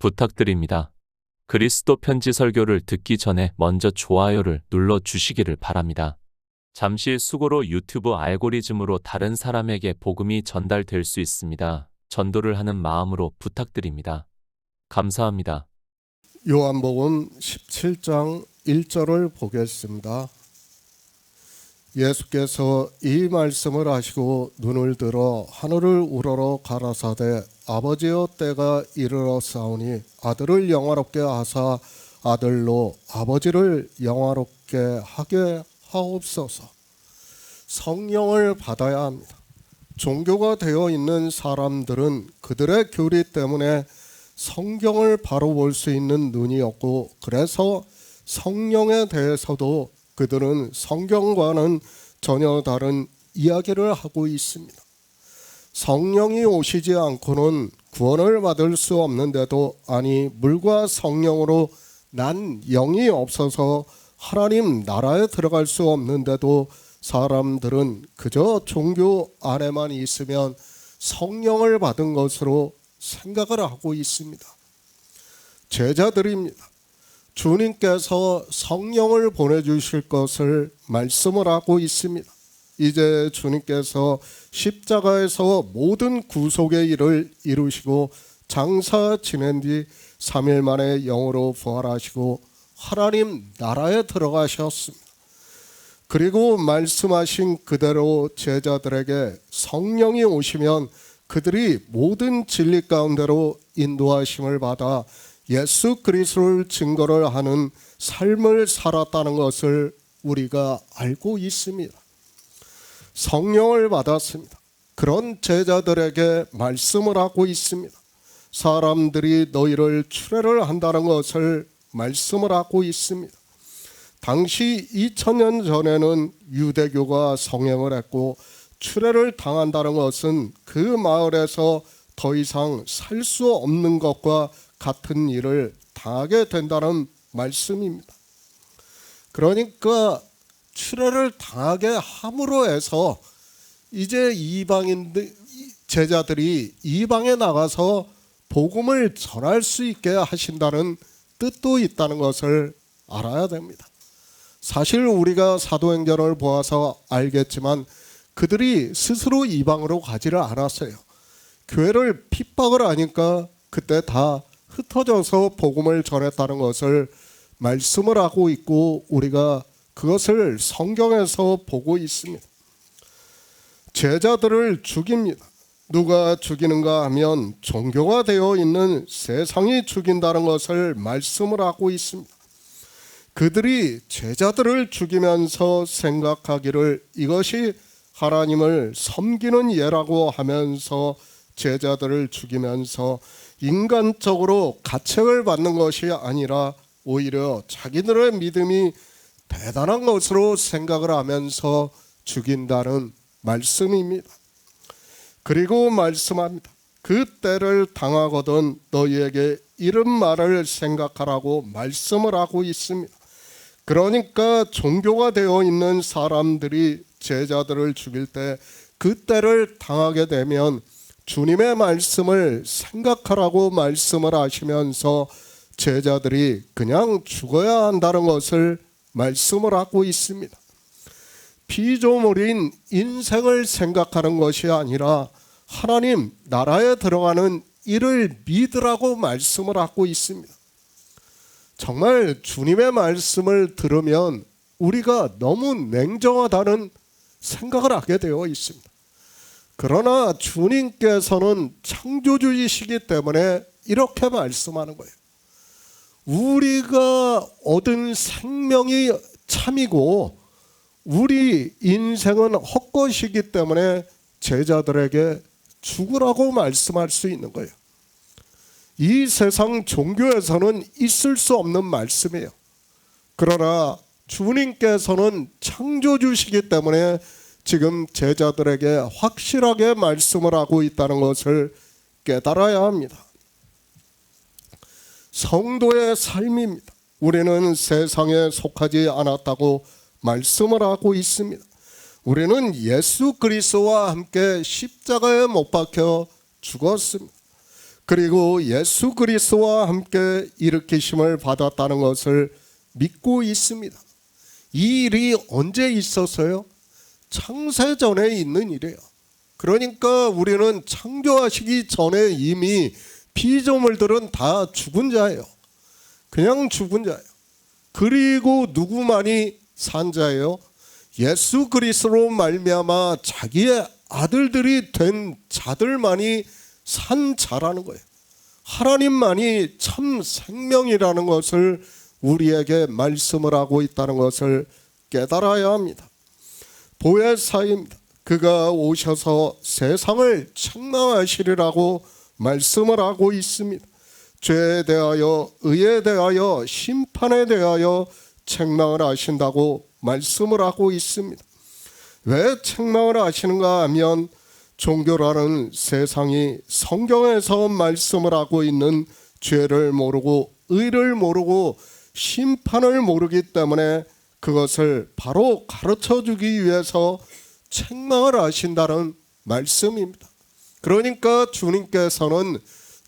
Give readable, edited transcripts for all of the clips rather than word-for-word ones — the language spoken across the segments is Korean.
부탁드립니다. 그리스도 편지 설교를 듣기 전에 먼저 좋아요를 눌러 주시기를 바랍니다. 잠시 수고로 유튜브 알고리즘으로 다른 사람에게 복음이 전달될 수 있습니다. 전도를 하는 마음으로 부탁드립니다. 감사합니다. 요한복음 17장 1절을 보겠습니다. 예수께서 이 말씀을 하시고 눈을 들어 하늘을 우러러 가라사대 아버지여 때가 이르렀사오니 아들을 영화롭게 하사 아들로 아버지를 영화롭게 하게 하옵소서. 성령을 받아야 합니다. 종교가 되어 있는 사람들은 그들의 교리 때문에 성경을 바로 볼 수 있는 눈이 없고, 그래서 성령에 대해서도 그들은 성경과는 전혀 다른 이야기를 하고 있습니다. 성령이 오시지 않고는 구원을 받을 수 없는데도, 아니 물과 성령으로 난 영이 없어서 하나님 나라에 들어갈 수 없는데도 사람들은 그저 종교 안에만 있으면 성령을 받은 것으로 생각을 하고 있습니다. 제자들입니다. 주님께서 성령을 보내주실 것을 말씀을 하고 있습니다. 이제 주님께서 십자가에서 모든 구속의 일을 이루시고 장사 지낸 뒤 3일 만에 영으로 부활하시고 하나님 나라에 들어가셨습니다. 그리고 말씀하신 그대로 제자들에게 성령이 오시면 그들이 모든 진리 가운데로 인도하심을 받아 예수 그리스도를 증거를 하는 삶을 살았다는 것을 우리가 알고 있습니다. 성령을 받았습니다. 그런 제자들에게 말씀을 하고 있습니다. 사람들이 너희를 추례를 한다는 것을 말씀을 하고 있습니다. 당시 2000년 전에는 유대교가 성행을 했고, 추례를 당한다는 것은 그 마을에서 더 이상 살 수 없는 것과 같은 일을 당하게 된다는 말씀입니다. 그러니까 추례를 당하게 함으로 해서 이제 이방인들 제자들이 이방에 나가서 복음을 전할 수 있게 하신다는 뜻도 있다는 것을 알아야 됩니다. 사실 우리가 사도행전을 보아서 알겠지만 그들이 스스로 이방으로 가지를 않았어요. 교회를 핍박을 하니까 그때 다 흩어져서 복음을 전했다는 것을 말씀을 하고 있고, 우리가 그것을 성경에서 보고 있습니다. 제자들을 죽입니다. 누가 죽이는가 하면 종교가 되어 있는 세상이 죽인다는 것을 말씀을 하고 있습니다. 그들이 제자들을 죽이면서 생각하기를 이것이 하나님을 섬기는 예라고 하면서 제자들을 죽이면서 인간적으로 가책을 받는 것이 아니라 오히려 자기들의 믿음이 대단한 것으로 생각을 하면서 죽인다는 말씀입니다. 그리고 말씀합니다. 그 때를 당하거든 너희에게 이런 말을 생각하라고 말씀을 하고 있습니다. 그러니까 종교가 되어 있는 사람들이 제자들을 죽일 때 그 때를 당하게 되면 주님의 말씀을 생각하라고 말씀을 하시면서 제자들이 그냥 죽어야 한다는 것을 말씀을 하고 있습니다. 피조물인 인생을 생각하는 것이 아니라 하나님 나라에 들어가는 이를 믿으라고 말씀을 하고 있습니다. 정말 주님의 말씀을 들으면 우리가 너무 냉정하다는 생각을 하게 되어 있습니다. 그러나 주님께서는 창조주이시기 때문에 이렇게 말씀하는 거예요. 우리가 얻은 생명이 참이고 우리 인생은 헛것이기 때문에 제자들에게 죽으라고 말씀할 수 있는 거예요. 이 세상 종교에서는 있을 수 없는 말씀이에요. 그러나 주님께서는 창조주시기 때문에 지금 제자들에게 확실하게 말씀을 하고 있다는 것을 깨달아야 합니다. 성도의 삶입니다. 우리는 세상에 속하지 않았다고 말씀을 하고 있습니다. 우리는 예수 그리스도와 함께 십자가에 못 박혀 죽었습니다. 그리고 예수 그리스도와 함께 일으키심을 받았다는 것을 믿고 있습니다. 이 일이 언제 있었어요? 창세전에 있는 일이에요. 그러니까 우리는 창조하시기 전에 이미 피조물들은 다 죽은 자예요. 그냥 죽은 자예요. 그리고 누구만이 산 자예요? 예수 그리스도로 말미암아 자기의 아들들이 된 자들만이 산 자라는 거예요. 하나님만이 참 생명이라는 것을 우리에게 말씀을 하고 있다는 것을 깨달아야 합니다. 보혜사입니다. 그가 오셔서 세상을 책망하시리라고 말씀을 하고 있습니다. 죄에 대하여, 의에 대하여, 심판에 대하여 책망을 하신다고 말씀을 하고 있습니다. 왜 책망을 하시는가 하면 종교라는 세상이 성경에서 말씀을 하고 있는 죄를 모르고 의를 모르고 심판을 모르기 때문에 그것을 바로 가르쳐 주기 위해서 책망을 하신다는 말씀입니다. 그러니까 주님께서는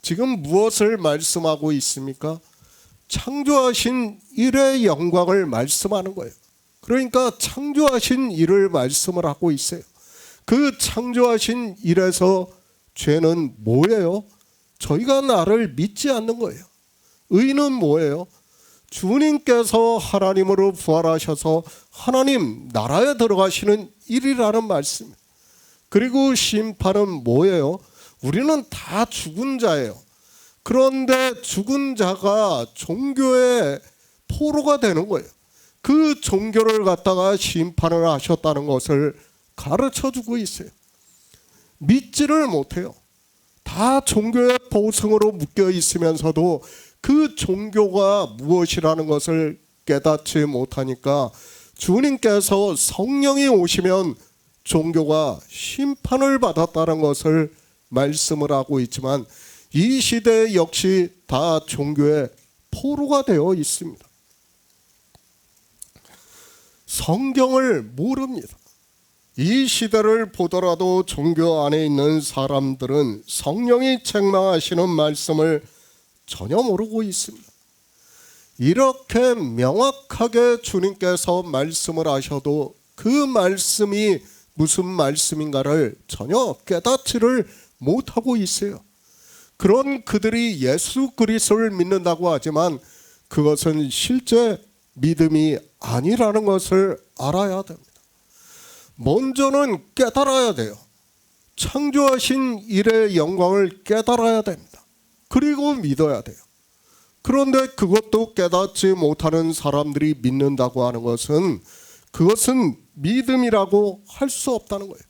지금 무엇을 말씀하고 있습니까? 창조하신 일의 영광을 말씀하는 거예요. 그러니까 창조하신 일을 말씀을 하고 있어요. 그 창조하신 일에서 죄는 뭐예요? 저희가 나를 믿지 않는 거예요. 의는 뭐예요? 주님께서 하나님으로 부활하셔서 하나님 나라에 들어가시는 일이라는 말씀입니다. 그리고 심판은 뭐예요? 우리는 다 죽은 자예요. 그런데 죽은 자가 종교의 포로가 되는 거예요. 그 종교를 갖다가 심판을 하셨다는 것을 가르쳐주고 있어요. 믿지를 못해요. 다 종교의 보승으로 묶여 있으면서도 그 종교가 무엇이라는 것을 깨닫지 못하니까 주님께서 성령이 오시면 종교가 심판을 받았다는 것을 말씀을 하고 있지만 이 시대 역시 다 종교의 포로가 되어 있습니다. 성경을 모릅니다. 이 시대를 보더라도 종교 안에 있는 사람들은 성령이 책망하시는 말씀을 전혀 모르고 있습니다. 이렇게 명확하게 주님께서 말씀을 하셔도 그 말씀이 무슨 말씀인가를 전혀 깨닫지를 못하고 있어요. 그런 그들이 예수 그리스도를 믿는다고 하지만 그것은 실제 믿음이 아니라는 것을 알아야 됩니다. 먼저는 깨달아야 돼요. 창조하신 일의 영광을 깨달아야 됩니다. 그리고 믿어야 돼요. 그런데 그것도 깨닫지 못하는 사람들이 믿는다고 하는 것은 그것은 믿음이라고 할 수 없다는 거예요.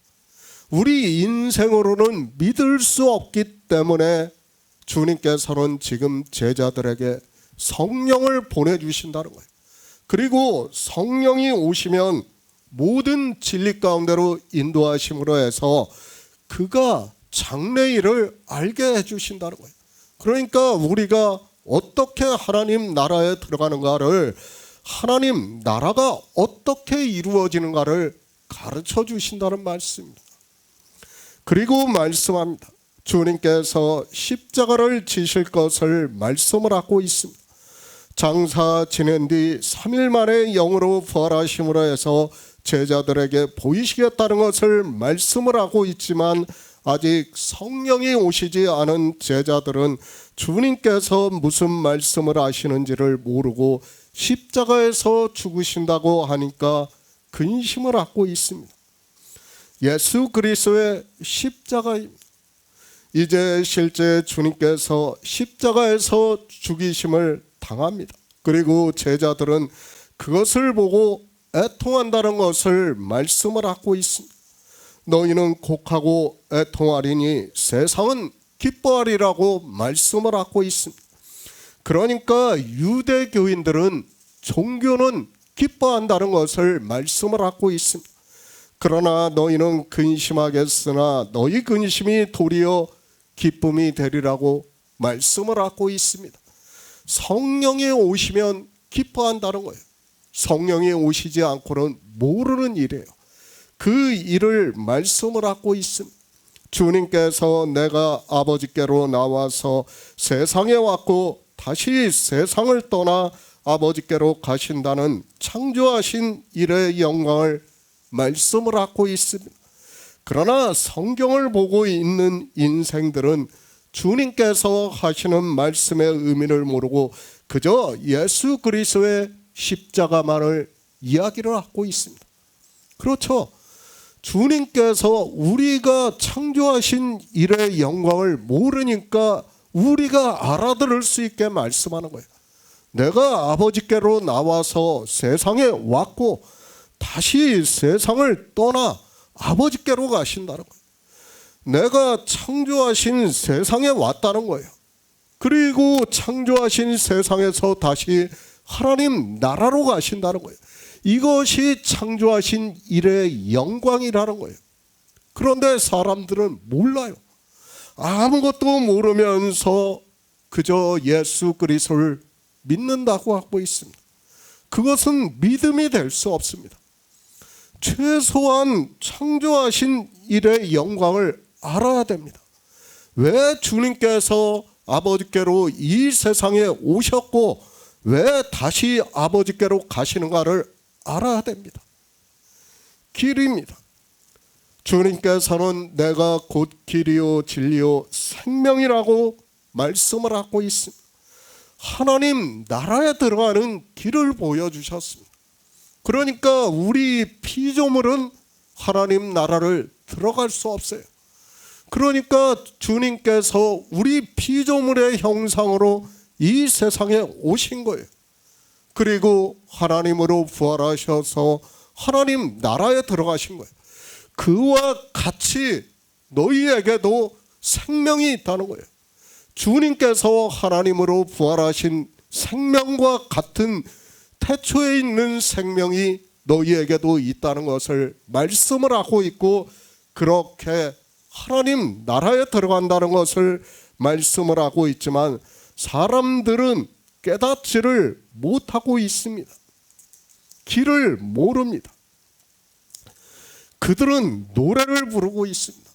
우리 인생으로는 믿을 수 없기 때문에 주님께서는 지금 제자들에게 성령을 보내주신다는 거예요. 그리고 성령이 오시면 모든 진리 가운데로 인도하심으로 해서 그가 장래일을 알게 해주신다는 거예요. 그러니까 우리가 어떻게 하나님 나라에 들어가는가를, 하나님 나라가 어떻게 이루어지는가를 가르쳐 주신다는 말씀입니다. 그리고 말씀합니다. 주님께서 십자가를 지실 것을 말씀을 하고 있습니다. 장사 지낸 뒤 3일 만에 영으로 부활하심으로 해서 제자들에게 보이시겠다는 것을 말씀을 하고 있지만 아직 성령이 오시지 않은 제자들은 주님께서 무슨 말씀을 하시는지를 모르고 십자가에서 죽으신다고 하니까 근심을 하고 있습니다. 예수 그리스도의 십자가입니다. 이제 실제 주님께서 십자가에서 죽이심을 당합니다. 그리고 제자들은 그것을 보고 애통한다는 것을 말씀을 하고 있습니다. 너희는 곡하고 애통하리니 세상은 기뻐하리라고 말씀을 하고 있습니다. 그러니까 유대교인들은 종교는 기뻐한다는 것을 말씀을 하고 있습니다. 그러나 너희는 근심하겠으나 너희 근심이 도리어 기쁨이 되리라고 말씀을 하고 있습니다. 성령이 오시면 기뻐한다는 거예요. 성령이 오시지 않고는 모르는 일이에요. 그 일을 말씀을 하고 있습니다. 주님께서 내가 아버지께로 나와서 세상에 왔고 다시 세상을 떠나 아버지께로 가신다는 창조하신 일의 영광을 말씀을 하고 있습니다. 그러나 성경을 보고 있는 인생들은 주님께서 하시는 말씀의 의미를 모르고 그저 예수 그리스도의 십자가만을 이야기를 하고 있습니다. 그렇죠. 주님께서 우리가 창조하신 일의 영광을 모르니까 우리가 알아들을 수 있게 말씀하는 거예요. 내가 아버지께로 나와서 세상에 왔고 다시 세상을 떠나 아버지께로 가신다는 거예요. 내가 창조하신 세상에 왔다는 거예요. 그리고 창조하신 세상에서 다시 하나님 나라로 가신다는 거예요. 이것이 창조하신 일의 영광이라는 거예요. 그런데 사람들은 몰라요. 아무것도 모르면서 그저 예수 그리스도를 믿는다고 하고 있습니다. 그것은 믿음이 될 수 없습니다. 최소한 창조하신 일의 영광을 알아야 됩니다. 왜 주님께서 아버지께로 이 세상에 오셨고 왜 다시 아버지께로 가시는가를 알아야 됩니다. 길입니다. 주님께서는 내가 곧 길이요 진리요 생명이라고 말씀을 하고 있습니다. 하나님 나라에 들어가는 길을 보여주셨습니다. 그러니까 우리 피조물은 하나님 나라를 들어갈 수 없어요. 그러니까 주님께서 우리 피조물의 형상으로 이 세상에 오신 거예요. 그리고 하나님으로 부활하셔서 하나님 나라에 들어가신 거예요. 그와 같이 너희에게도 생명이 있다는 거예요. 주님께서 하나님으로 부활하신 생명과 같은 태초에 있는 생명이 너희에게도 있다는 것을 말씀을 하고 있고 그렇게 하나님 나라에 들어간다는 것을 말씀을 하고 있지만 사람들은 깨닫지를 못하고 있습니다. 길을 모릅니다. 그들은 노래를 부르고 있습니다.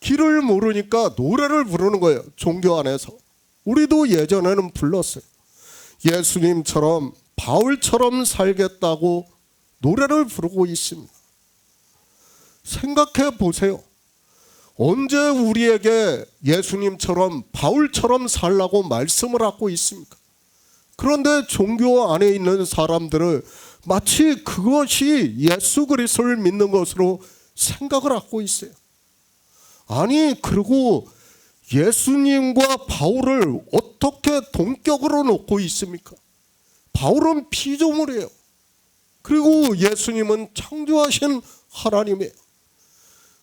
길을 모르니까 노래를 부르는 거예요. 종교 안에서. 우리도 예전에는 불렀어요. 예수님처럼 바울처럼 살겠다고 노래를 부르고 있습니다. 생각해 보세요. 언제 우리에게 예수님처럼 바울처럼 살라고 말씀을 하고 있습니까? 그런데 종교 안에 있는 사람들은 마치 그것이 예수 그리스도를 믿는 것으로 생각을 하고 있어요. 아니 그리고 예수님과 바울을 어떻게 동격으로 놓고 있습니까? 바울은 피조물이에요. 그리고 예수님은 창조하신 하나님이에요.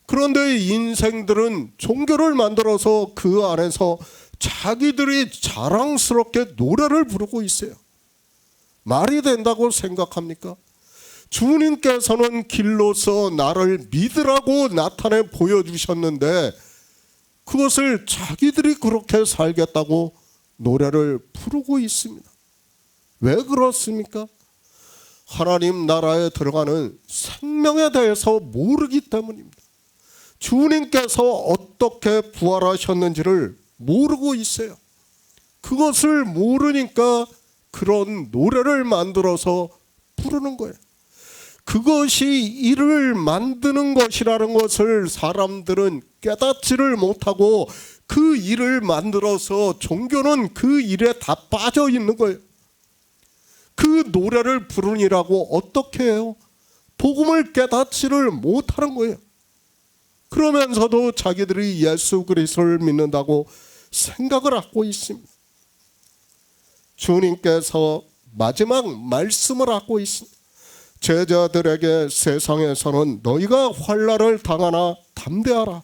그런데 인생들은 종교를 만들어서 그 안에서 자기들이 자랑스럽게 노래를 부르고 있어요. 말이 된다고 생각합니까? 주님께서는 길로서 나를 믿으라고 나타내 보여주셨는데 그것을 자기들이 그렇게 살겠다고 노래를 부르고 있습니다. 왜 그렇습니까? 하나님 나라에 들어가는 생명에 대해서 모르기 때문입니다. 주님께서 어떻게 부활하셨는지를 모르고 있어요. 그것을 모르니까 그런 노래를 만들어서 부르는 거예요. 그것이 일을 만드는 것이라는 것을 사람들은 깨닫지를 못하고 그 일을 만들어서 종교는 그 일에 다 빠져 있는 거예요. 그 노래를 부르니라고 어떻게 해요? 복음을 깨닫지를 못하는 거예요. 그러면서도 자기들이 예수 그리스도를 믿는다고 생각을 하고 있습니다. 주님께서 마지막 말씀을 하고 있습니다. 제자들에게 세상에서는 너희가 환난을 당하나 담대하라.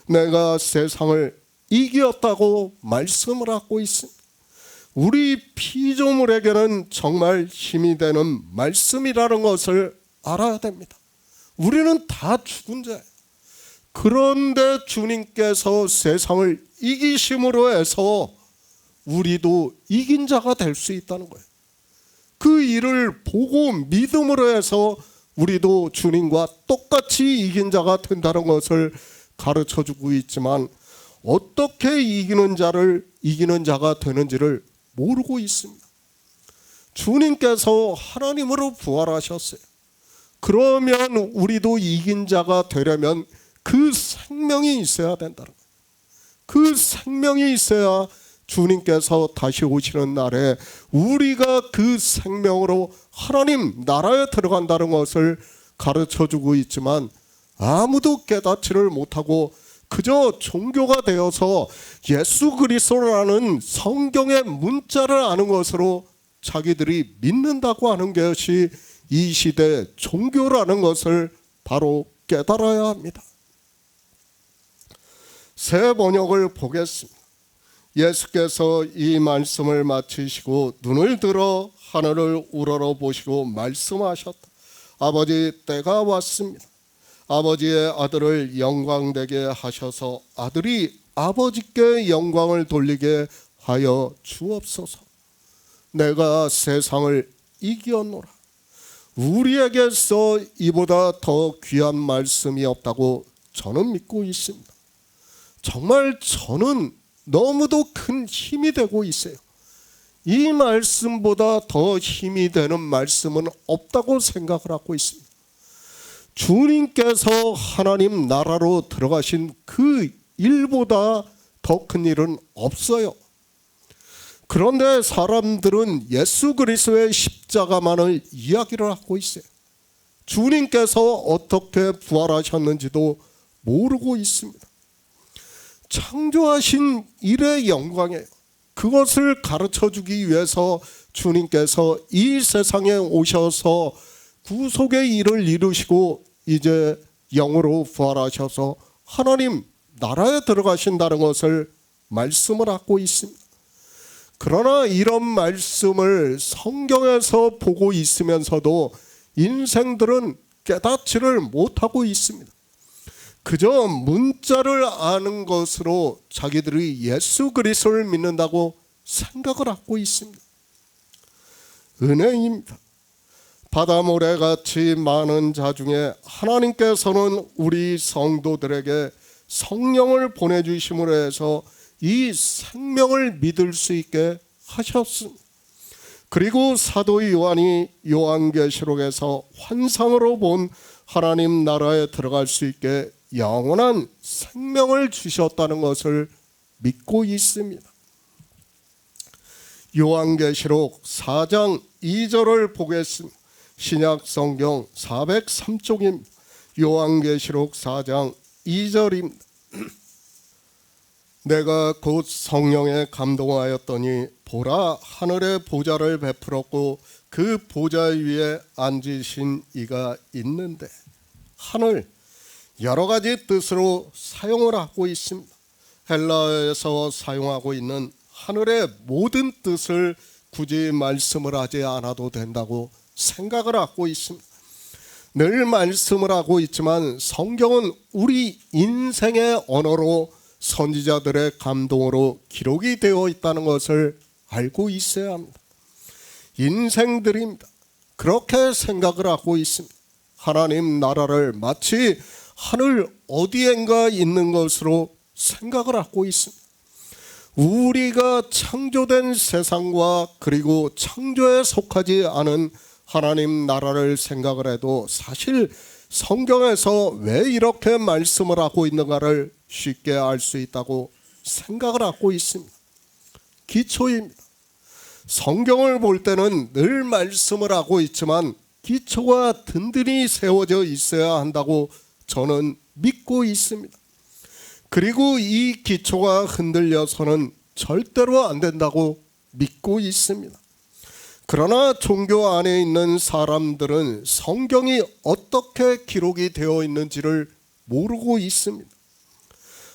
내가 세상을 이겼다고 말씀을 하고 있습니다. 우리 피조물에게는 정말 힘이 되는 말씀이라는 것을 알아야 됩니다. 우리는 다 죽은 자예요. 그런데 주님께서 세상을 이기심으로 해서 우리도 이긴 자가 될 수 있다는 거예요. 그 일을 보고 믿음으로 해서 우리도 주님과 똑같이 이긴 자가 된다는 것을 가르쳐주고 있지만 어떻게 이기는 자가 되는지를 모르고 있습니다. 주님께서 하나님으로 부활하셨어요. 그러면 우리도 이긴 자가 되려면 그 생명이 있어야 된다는 거예요. 그 생명이 있어야 주님께서 다시 오시는 날에 우리가 그 생명으로 하나님 나라에 들어간다는 것을 가르쳐주고 있지만 아무도 깨닫지를 못하고 그저 종교가 되어서 예수 그리스도라는 성경의 문자를 아는 것으로 자기들이 믿는다고 하는 것이 이 시대 종교라는 것을 바로 깨달아야 합니다. 새 번역을 보겠습니다. 예수께서 이 말씀을 마치시고 눈을 들어 하늘을 우러러 보시고 말씀하셨다. 아버지, 때가 왔습니다. 아버지의 아들을 영광되게 하셔서 아들이 아버지께 영광을 돌리게 하여 주옵소서. 내가 세상을 이겼노라. 우리에게서 이보다 더 귀한 말씀이 없다고 저는 믿고 있습니다. 정말 저는 너무도 큰 힘이 되고 있어요. 이 말씀보다 더 힘이 되는 말씀은 없다고 생각을 하고 있습니다. 주님께서 하나님 나라로 들어가신 그 일보다 더 큰 일은 없어요. 그런데 사람들은 예수 그리스도의 십자가만을 이야기를 하고 있어요. 주님께서 어떻게 부활하셨는지도 모르고 있습니다. 창조하신 일의 영광이에요. 그것을 가르쳐주기 위해서 주님께서 이 세상에 오셔서 구속의 일을 이루시고 이제 영으로 부활하셔서 하나님 나라에 들어가신다는 것을 말씀을 하고 있습니다. 그러나 이런 말씀을 성경에서 보고 있으면서도 인생들은 깨닫지를 못하고 있습니다. 그저 문자를 아는 것으로 자기들이 예수 그리스도를 믿는다고 생각을 하고 있습니다. 은혜입니다. 바다모래같이 많은 자 중에 하나님께서는 우리 성도들에게 성령을 보내주심으로 해서 이 생명을 믿을 수 있게 하셨습니다. 그리고 사도 요한이 요한계시록에서 환상으로 본 하나님 나라에 들어갈 수 있게 영원한 생명을 주셨다는 것을 믿고 있습니다. 요한계시록 4장 2절을 보겠습니다. 신약 성경 403쪽입니다. 요한계시록 4장 2절입니다. 내가 곧 성령에 감동하였더니 보라, 하늘의 보좌를 베풀었고 그 보좌 위에 앉으신 이가 있는데, 하늘 여러 가지 뜻으로 사용을 하고 있습니다. 헬라어에서 사용하고 있는 하늘의 모든 뜻을 굳이 말씀을 하지 않아도 된다고 생각을 하고 있습니다. 늘 말씀을 하고 있지만 성경은 우리 인생의 언어로 선지자들의 감동으로 기록이 되어 있다는 것을 알고 있어야 합니다. 인생들입니다. 그렇게 생각을 하고 있습니다. 하나님 나라를 마치 하늘 어디엔가 있는 것으로 생각을 하고 있습니다. 우리가 창조된 세상과 그리고 창조에 속하지 않은 하나님 나라를 생각을 해도 사실 성경에서 왜 이렇게 말씀을 하고 있는가를 쉽게 알 수 있다고 생각을 하고 있습니다. 기초입니다. 성경을 볼 때는 늘 말씀을 하고 있지만 기초가 든든히 세워져 있어야 한다고 저는 믿고 있습니다. 그리고 이 기초가 흔들려서는 절대로 안 된다고 믿고 있습니다. 그러나 종교 안에 있는 사람들은 성경이 어떻게 기록이 되어 있는지를 모르고 있습니다.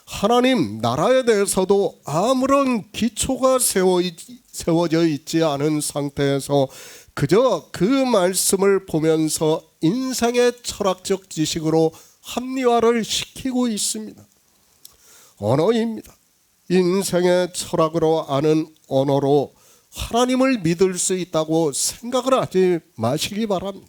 하나님 나라에 대해서도 아무런 기초가 세워져 있지 않은 상태에서 그저 그 말씀을 보면서 인생의 철학적 지식으로 합리화를 시키고 있습니다. 언어입니다. 인생의 철학으로 아는 언어로 하나님을 믿을 수 있다고 생각을 하지 마시기 바랍니다.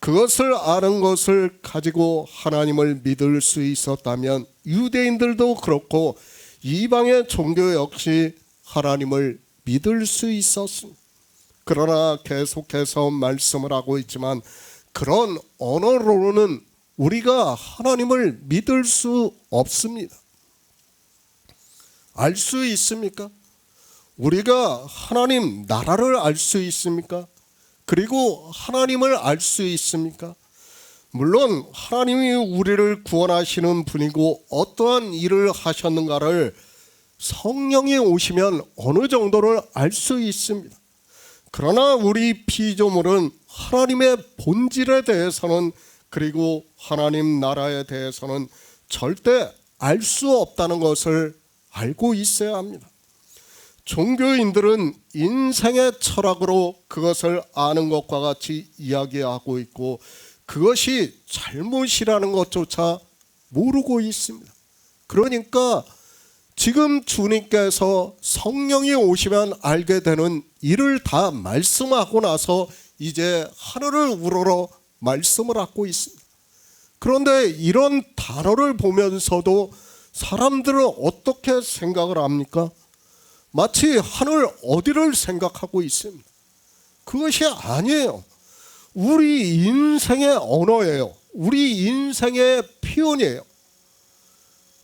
그것을 아는 것을 가지고 하나님을 믿을 수 있었다면 유대인들도 그렇고 이방의 종교 역시 하나님을 믿을 수 있었습니다. 그러나 계속해서 말씀을 하고 있지만 그런 언어로는 우리가 하나님을 믿을 수 없습니다. 알 수 있습니까? 우리가 하나님 나라를 알 수 있습니까? 그리고 하나님을 알 수 있습니까? 물론 하나님이 우리를 구원하시는 분이고 어떠한 일을 하셨는가를 성령이 오시면 어느 정도를 알 수 있습니다. 그러나 우리 피조물은 하나님의 본질에 대해서는 그리고 하나님 나라에 대해서는 절대 알 수 없다는 것을 알고 있어야 합니다. 종교인들은 인생의 철학으로 그것을 아는 것과 같이 이야기하고 있고 그것이 잘못이라는 것조차 모르고 있습니다. 그러니까 지금 주님께서 성령이 오시면 알게 되는 일을 다 말씀하고 나서 이제 하늘을 우러러 말씀을 하고 있습니다. 그런데 이런 단어를 보면서도 사람들은 어떻게 생각을 합니까? 마치 하늘 어디를 생각하고 있습니다. 그것이 아니에요. 우리 인생의 언어예요. 우리 인생의 표현이에요.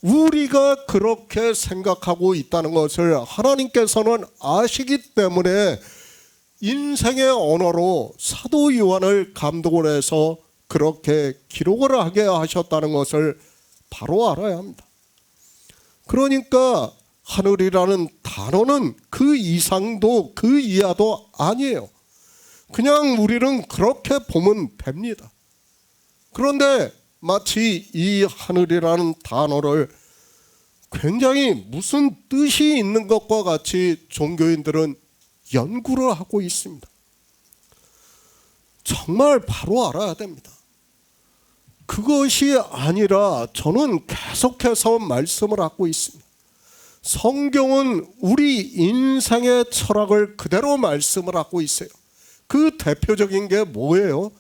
우리가 그렇게 생각하고 있다는 것을 하나님께서는 아시기 때문에 인생의 언어로 사도 요한을 감독을 해서 그렇게 기록을 하게 하셨다는 것을 바로 알아야 합니다. 그러니까 하늘이라는 단어는 그 이상도 그 이하도 아니에요. 그냥 우리는 그렇게 보면 됩니다. 그런데 마치 이 하늘이라는 단어를 굉장히 무슨 뜻이 있는 것과 같이 종교인들은 연구를 하고 있습니다. 정말 바로 알아야 됩니다. 그것이 아니라 저는 계속해서 말씀을 하고 있습니다. 성경은 우리 인생의 철학을 그대로 말씀을 하고 있어요. 그 대표적인 게 뭐예요?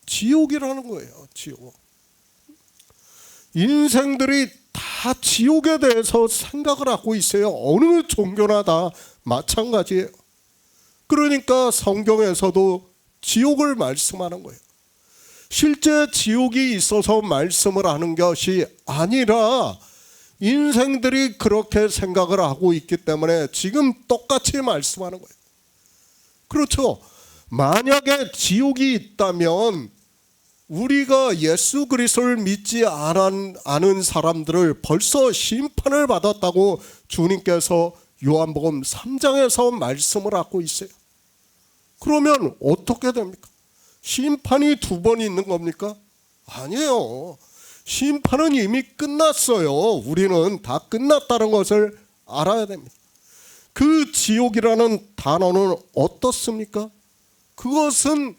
지옥이라는 거예요. 지옥. 인생들이 다 지옥에 대해서 생각을 하고 있어요. 어느 종교나 다 마찬가지예요. 그러니까 성경에서도 지옥을 말씀하는 거예요. 실제 지옥이 있어서 말씀을 하는 것이 아니라 인생들이 그렇게 생각을 하고 있기 때문에 지금 똑같이 말씀하는 거예요. 그렇죠. 만약에 지옥이 있다면 우리가 예수 그리스도를 믿지 않은 사람들을 벌써 심판을 받았다고 주님께서 요한복음 3장에서 말씀을 하고 있어요. 그러면 어떻게 됩니까? 심판이 두 번 있는 겁니까? 아니에요. 심판은 이미 끝났어요. 우리는 다 끝났다는 것을 알아야 됩니다. 그 지옥이라는 단어는 어떻습니까? 그것은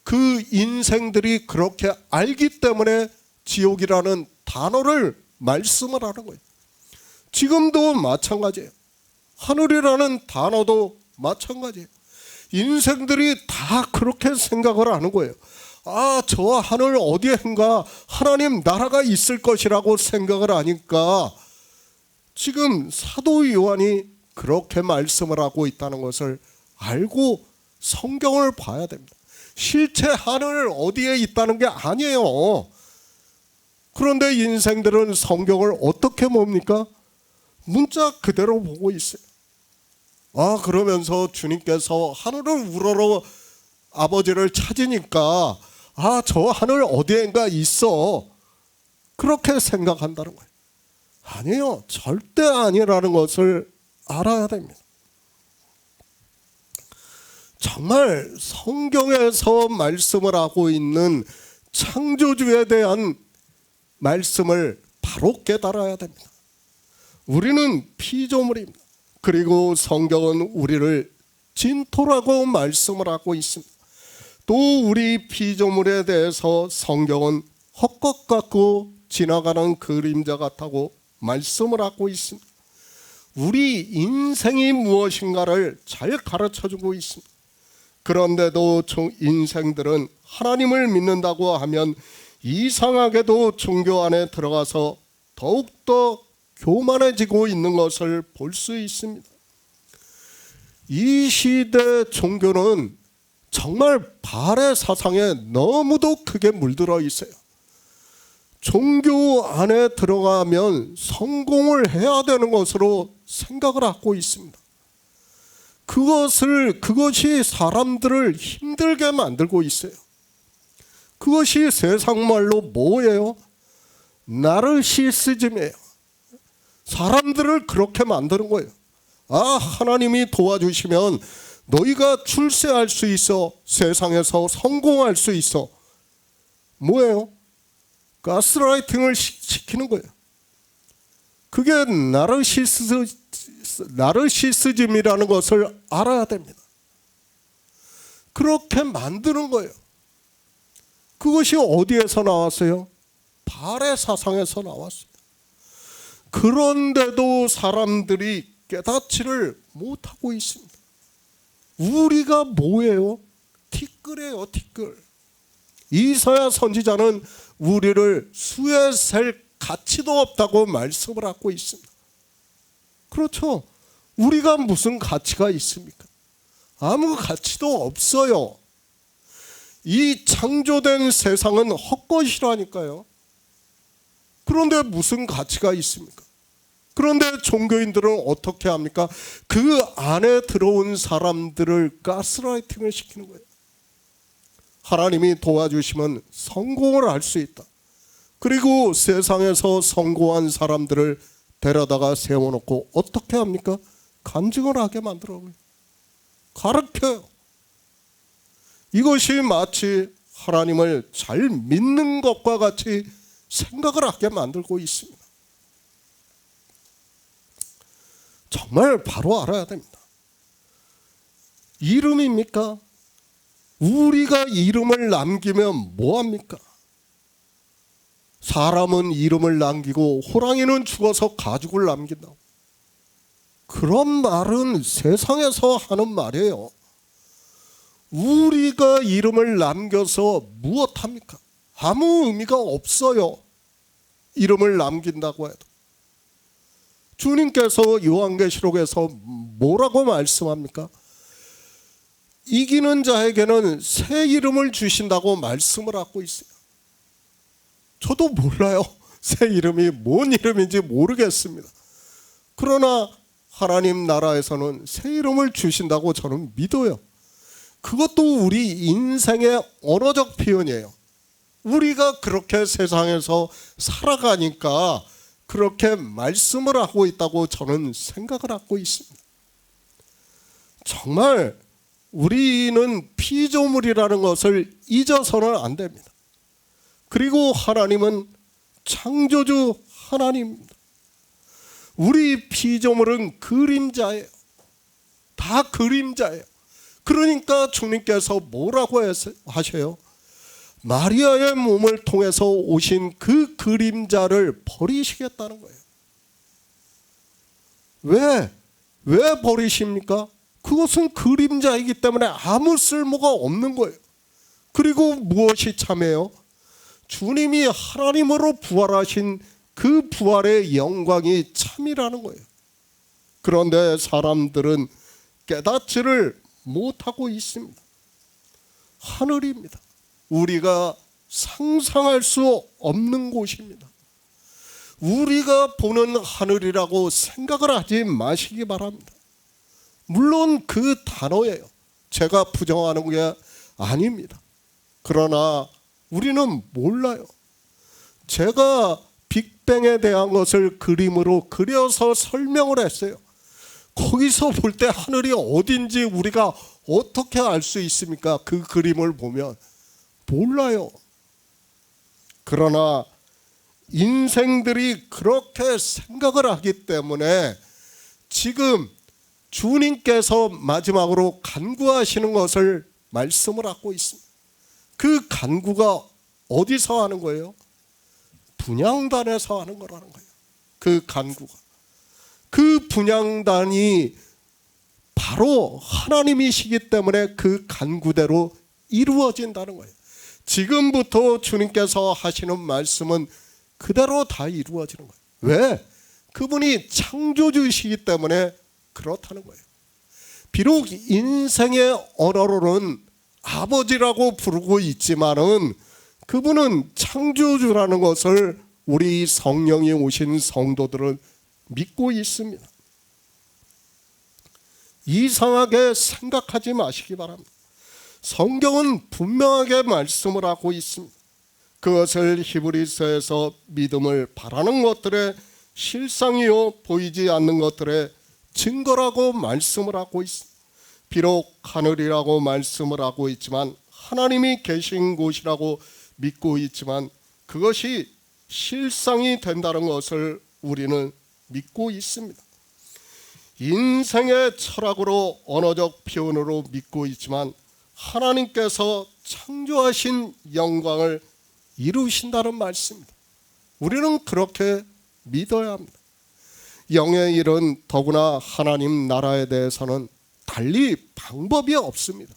그 인생들이 그렇게 알기 때문에 지옥이라는 단어를 말씀을 하는 거예요. 지금도 마찬가지예요. 하늘이라는 단어도 마찬가지예요. 인생들이 다 그렇게 생각을 하는 거예요. 아, 저 하늘 어디엔가 하나님 나라가 있을 것이라고 생각을 하니까 지금 사도 요한이 그렇게 말씀을 하고 있다는 것을 알고 성경을 봐야 됩니다. 실제 하늘 어디에 있다는 게 아니에요. 그런데 인생들은 성경을 어떻게 봅니까? 문자 그대로 보고 있어요. 아, 그러면서 주님께서 하늘을 우러러 아버지를 찾으니까 아, 저 하늘 어디엔가 있어. 그렇게 생각한다는 거예요. 아니요. 절대 아니라는 것을 알아야 됩니다. 정말 성경에서 말씀을 하고 있는 창조주에 대한 말씀을 바로 깨달아야 됩니다. 우리는 피조물입니다. 그리고 성경은 우리를 진토라고 말씀을 하고 있습니다. 또 우리 피조물에 대해서 성경은 헛것 같고 지나가는 그림자 같다고 말씀을 하고 있습니다. 우리 인생이 무엇인가를 잘 가르쳐주고 있습니다. 그런데도 인생들은 하나님을 믿는다고 하면 이상하게도 종교 안에 들어가서 더욱더 교만해지고 있는 것을 볼 수 있습니다. 이 시대 종교는 정말 바알의 사상에 너무도 크게 물들어 있어요. 종교 안에 들어가면 성공을 해야 되는 것으로 생각을 하고 있습니다. 그것이 사람들을 힘들게 만들고 있어요. 그것이 세상 말로 뭐예요? 나르시시즘이에요. 사람들을 그렇게 만드는 거예요. 하나님이 도와주시면 너희가 출세할 수 있어. 세상에서 성공할 수 있어. 뭐예요? 가스라이팅을 시키는 거예요. 그게 나르시시즘이라는 것을 알아야 됩니다. 그렇게 만드는 거예요. 그것이 어디에서 나왔어요? 바알의 사상에서 나왔어요. 그런데도 사람들이 깨닫지를 못하고 있습니다. 우리가 뭐예요? 티끌이에요, 티끌. 이사야 선지자는 우리를 수에 셀 가치도 없다고 말씀을 하고 있습니다. 그렇죠. 우리가 무슨 가치가 있습니까? 아무 가치도 없어요. 이 창조된 세상은 헛것이라니까요. 그런데 무슨 가치가 있습니까? 그런데 종교인들은 어떻게 합니까? 그 안에 들어온 사람들을 가스라이팅을 시키는 거예요. 하나님이 도와주시면 성공을 할 수 있다. 그리고 세상에서 성공한 사람들을 데려다가 세워놓고 어떻게 합니까? 간증을 하게 만들어요. 가르쳐요. 이것이 마치 하나님을 잘 믿는 것과 같이 생각을 하게 만들고 있습니다. 정말 바로 알아야 됩니다. 이름입니까? 우리가 이름을 남기면 뭐합니까? 사람은 이름을 남기고 호랑이는 죽어서 가죽을 남긴다고. 그런 말은 세상에서 하는 말이에요. 우리가 이름을 남겨서 무엇합니까? 아무 의미가 없어요. 이름을 남긴다고 해도. 주님께서 요한계시록에서 뭐라고 말씀합니까? 이기는 자에게는 새 이름을 주신다고 말씀을 하고 있어요. 저도 몰라요. 새 이름이 뭔 이름인지 모르겠습니다. 그러나 하나님 나라에서는 새 이름을 주신다고 저는 믿어요. 그것도 우리 인생의 언어적 표현이에요. 우리가 그렇게 세상에서 살아가니까 그렇게 말씀을 하고 있다고 저는 생각을 하고 있습니다. 정말 우리는 피조물이라는 것을 잊어서는 안 됩니다. 그리고 하나님은 창조주 하나님입니다. 우리 피조물은 그림자예요. 다 그림자예요. 그러니까 주님께서 뭐라고 하셔요? 마리아의 몸을 통해서 오신 그 그림자를 버리시겠다는 거예요. 왜 버리십니까? 그것은 그림자이기 때문에 아무 쓸모가 없는 거예요. 그리고 무엇이 참해요? 주님이 하나님으로 부활하신 그 부활의 영광이 참이라는 거예요. 그런데 사람들은 깨닫지를 못하고 있습니다. 하늘입니다. 우리가 상상할 수 없는 곳입니다. 우리가 보는 하늘이라고 생각을 하지 마시기 바랍니다. 물론 그 단어예요. 제가 부정하는 게 아닙니다. 그러나 우리는 몰라요. 제가 빅뱅에 대한 것을 그림으로 그려서 설명을 했어요. 거기서 볼 때 하늘이 어딘지 우리가 어떻게 알 수 있습니까? 그 그림을 보면 몰라요. 그러나 인생들이 그렇게 생각을 하기 때문에 지금 주님께서 마지막으로 간구하시는 것을 말씀을 하고 있습니다. 그 간구가 어디서 하는 거예요? 분향단에서 하는 거라는 거예요. 그 간구가. 그 분향단이 바로 하나님이시기 때문에 그 간구대로 이루어진다는 거예요. 지금부터 주님께서 하시는 말씀은 그대로 다 이루어지는 거예요. 왜? 그분이 창조주이시기 때문에 그렇다는 거예요. 비록 인생의 언어로는 아버지라고 부르고 있지만은 그분은 창조주라는 것을 우리 성령이 오신 성도들은 믿고 있습니다. 이상하게 생각하지 마시기 바랍니다. 성경은 분명하게 말씀을 하고 있습니다. 그것을 히브리서에서 믿음을 바라는 것들의 실상이요 보이지 않는 것들의 증거라고 말씀을 하고 있습니다. 비록 하늘이라고 말씀을 하고 있지만 하나님이 계신 곳이라고 믿고 있지만 그것이 실상이 된다는 것을 우리는 믿고 있습니다. 인생의 철학으로 언어적 표현으로 믿고 있지만 하나님께서 창조하신 영광을 이루신다는 말씀입니다. 우리는 그렇게 믿어야 합니다. 영의 일은 더구나 하나님 나라에 대해서는 달리 방법이 없습니다.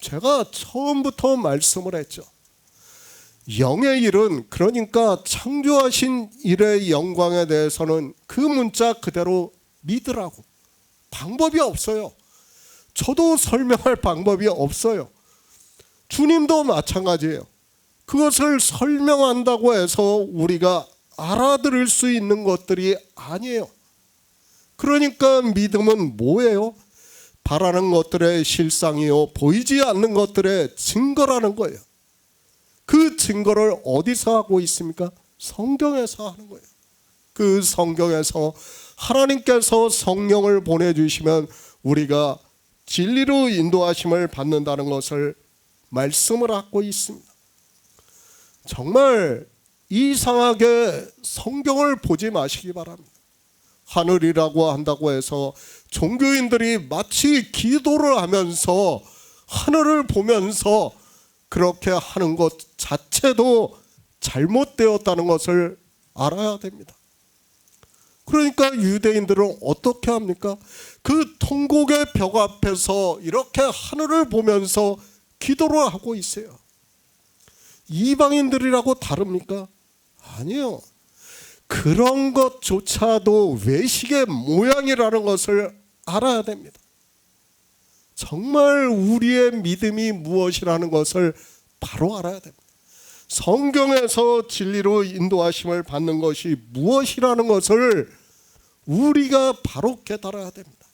제가 처음부터 말씀을 했죠. 영의 일은, 그러니까 창조하신 일의 영광에 대해서는 그 문자 그대로 믿으라고. 방법이 없어요. 저도 설명할 방법이 없어요. 주님도 마찬가지예요. 그것을 설명한다고 해서 우리가 알아들을 수 있는 것들이 아니에요. 그러니까 믿음은 뭐예요? 바라는 것들의 실상이요 보이지 않는 것들의 증거라는 거예요. 그 증거를 어디서 하고 있습니까? 성경에서 하는 거예요. 그 성경에서 하나님께서 성령을 보내주시면 우리가 진리로 인도하심을 받는다는 것을 말씀을 하고 있습니다. 정말 이상하게 성경을 보지 마시기 바랍니다. 하늘이라고 한다고 해서 종교인들이 마치 기도를 하면서 하늘을 보면서 그렇게 하는 것 자체도 잘못되었다는 것을 알아야 됩니다. 그러니까 유대인들은 어떻게 합니까? 그 통곡의 벽 앞에서 이렇게 하늘을 보면서 기도를 하고 있어요. 이방인들이라고 다릅니까? 아니요. 그런 것조차도 외식의 모양이라는 것을 알아야 됩니다. 정말 우리의 믿음이 무엇이라는 것을 바로 알아야 됩니다. 성경에서 진리로 인도하심을 받는 것이 무엇이라는 것을 우리가 바로 깨달아야 됩니다.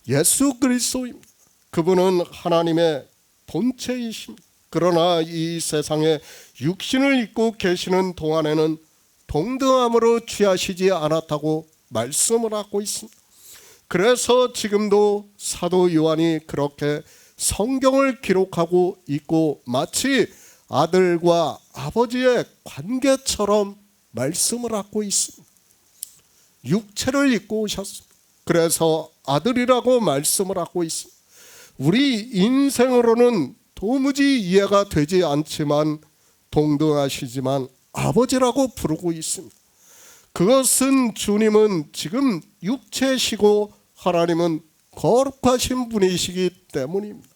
예수 그리스도입니다. 그분은 하나님의 본체이십니다. 그러나 이 세상에 육신을 입고 계시는 동안에는 동등함으로 취하시지 않았다고 말씀을 하고 있습니다. 그래서 지금도 사도 요한이 그렇게 성경을 기록하고 있고 마치 아들과 아버지의 관계처럼 말씀을 하고 있습니다. 육체를 입고 오셨습니다. 그래서 아들이라고 말씀을 하고 있습니다. 우리 인생으로는 도무지 이해가 되지 않지만 동등하시지만 아버지라고 부르고 있습니다. 그것은 주님은 지금 육체시고 하나님은 거룩하신 분이시기 때문입니다.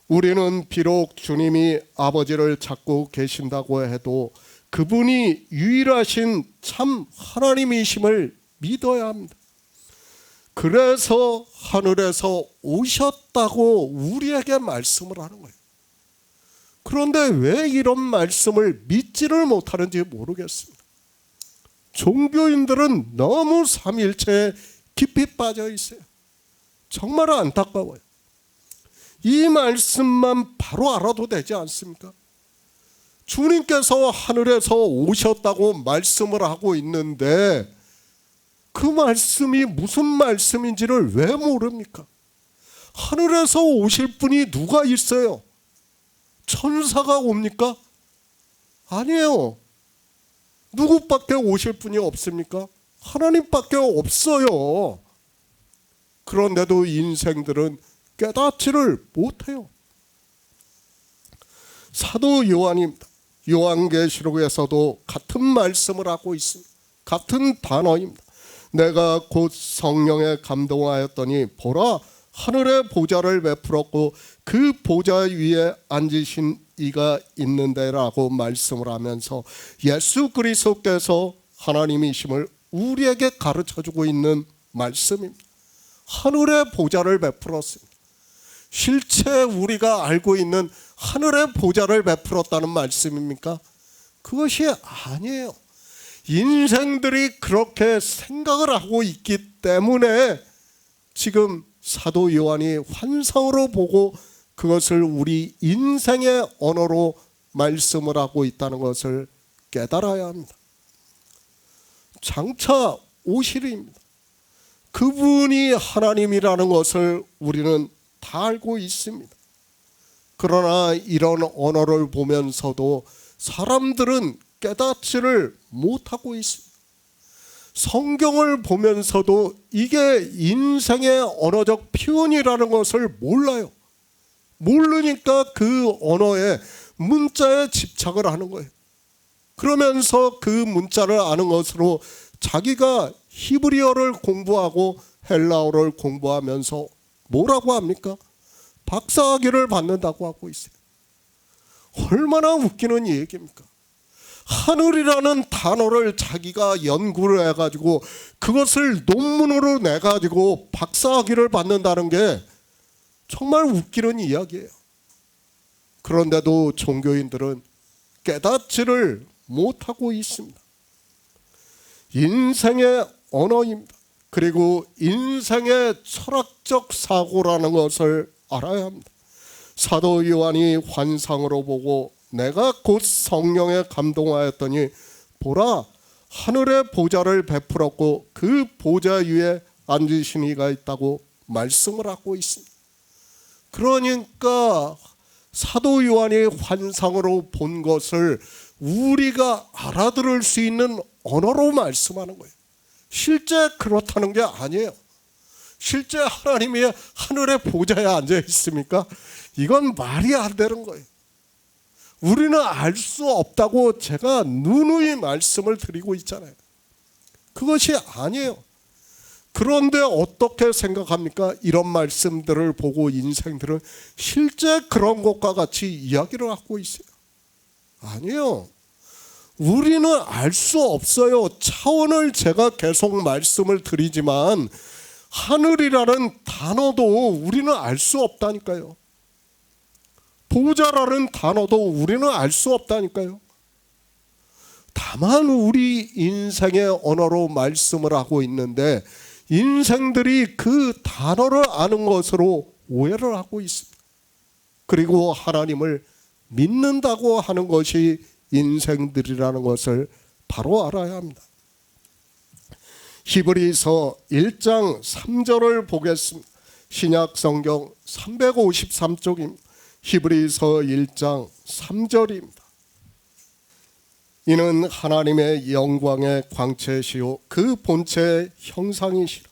우리는 비록 주님이 아버지를 찾고 계신다고 해도 그분이 유일하신 참 하나님이심을 믿어야 합니다. 그래서 하늘에서 오셨다고 우리에게 말씀을 하는 거예요. 그런데 왜 이런 말씀을 믿지를 못하는지 모르겠습니다. 종교인들은 너무 삼일체에 깊이 빠져 있어요. 정말 안타까워요. 이 말씀만 바로 알아도 되지 않습니까? 주님께서 하늘에서 오셨다고 말씀을 하고 있는데 그 말씀이 무슨 말씀인지를 왜 모릅니까? 하늘에서 오실 분이 누가 있어요? 천사가 옵니까? 아니에요. 누구밖에 오실 분이 없습니까? 하나님밖에 없어요. 그런데도 인생들은 깨닫지를 못해요. 사도 요한입니다. 요한계시록에서도 같은 말씀을 하고 있습니다. 같은 단어입니다. 내가 곧 성령에 감동하였더니 보라 하늘의 보좌를 베풀었고 그 보좌 위에 앉으신 이가 있는데라고 말씀을 하면서 예수 그리스도께서 하나님이심을 우리에게 가르쳐주고 있는 말씀입니다. 하늘의 보좌를 베풀었습니다. 실제 우리가 알고 있는 하늘의 보좌를 베풀었다는 말씀입니까? 그것이 아니에요. 인생들이 그렇게 생각을 하고 있기 때문에 지금 사도 요한이 환상으로 보고 그것을 우리 인생의 언어로 말씀을 하고 있다는 것을 깨달아야 합니다. 장차 오시리입니다. 그분이 하나님이라는 것을 우리는 다 알고 있습니다. 그러나 이런 언어를 보면서도 사람들은 깨닫지를 못하고 있습니다. 성경을 보면서도 이게 인생의 언어적 표현이라는 것을 몰라요. 모르니까 그 언어의 문자에 집착을 하는 거예요. 그러면서 그 문자를 아는 것으로 자기가 히브리어를 공부하고 헬라어를 공부하면서 뭐라고 합니까? 박사학위를 받는다고 하고 있어요. 얼마나 웃기는 얘기입니까? 하늘이라는 단어를 자기가 연구를 해가지고 그것을 논문으로 내가지고 박사학위를 받는다는 게 정말 웃기는 이야기예요. 그런데도 종교인들은 깨닫지를 못하고 있습니다. 인생의 언어입니다. 그리고 인생의 철학적 사고라는 것을 알아야 합니다. 사도 요한이 환상으로 보고 내가 곧 성령에 감동하였더니 보라 하늘의 보좌를 베풀었고 그 보좌 위에 앉으신 이가 있다고 말씀을 하고 있습니다. 그러니까 사도 요한이 환상으로 본 것을 우리가 알아들을 수 있는 언어로 말씀하는 거예요. 실제 그렇다는 게 아니에요. 실제 하나님이 하늘의 보좌에 앉아 있습니까? 이건 말이 안 되는 거예요. 우리는 알 수 없다고 제가 누누이 말씀을 드리고 있잖아요. 그것이 아니에요. 그런데 어떻게 생각합니까? 이런 말씀들을 보고 인생들은 실제 그런 것과 같이 이야기를 하고 있어요. 아니에요. 우리는 알 수 없어요. 차원을 제가 계속 말씀을 드리지만 하늘이라는 단어도 우리는 알 수 없다니까요. 보좌라는 단어도 우리는 알 수 없다니까요. 다만 우리 인생의 언어로 말씀을 하고 있는데 인생들이 그 단어를 아는 것으로 오해를 하고 있습니다. 그리고 하나님을 믿는다고 하는 것이 인생들이라는 것을 바로 알아야 합니다. 히브리서 1장 3절을 보겠습니다. 신약 성경 353쪽입니다. 히브리서 1장 3절입니다. 이는 하나님의 영광의 광채시요 그 본체의 형상이시라.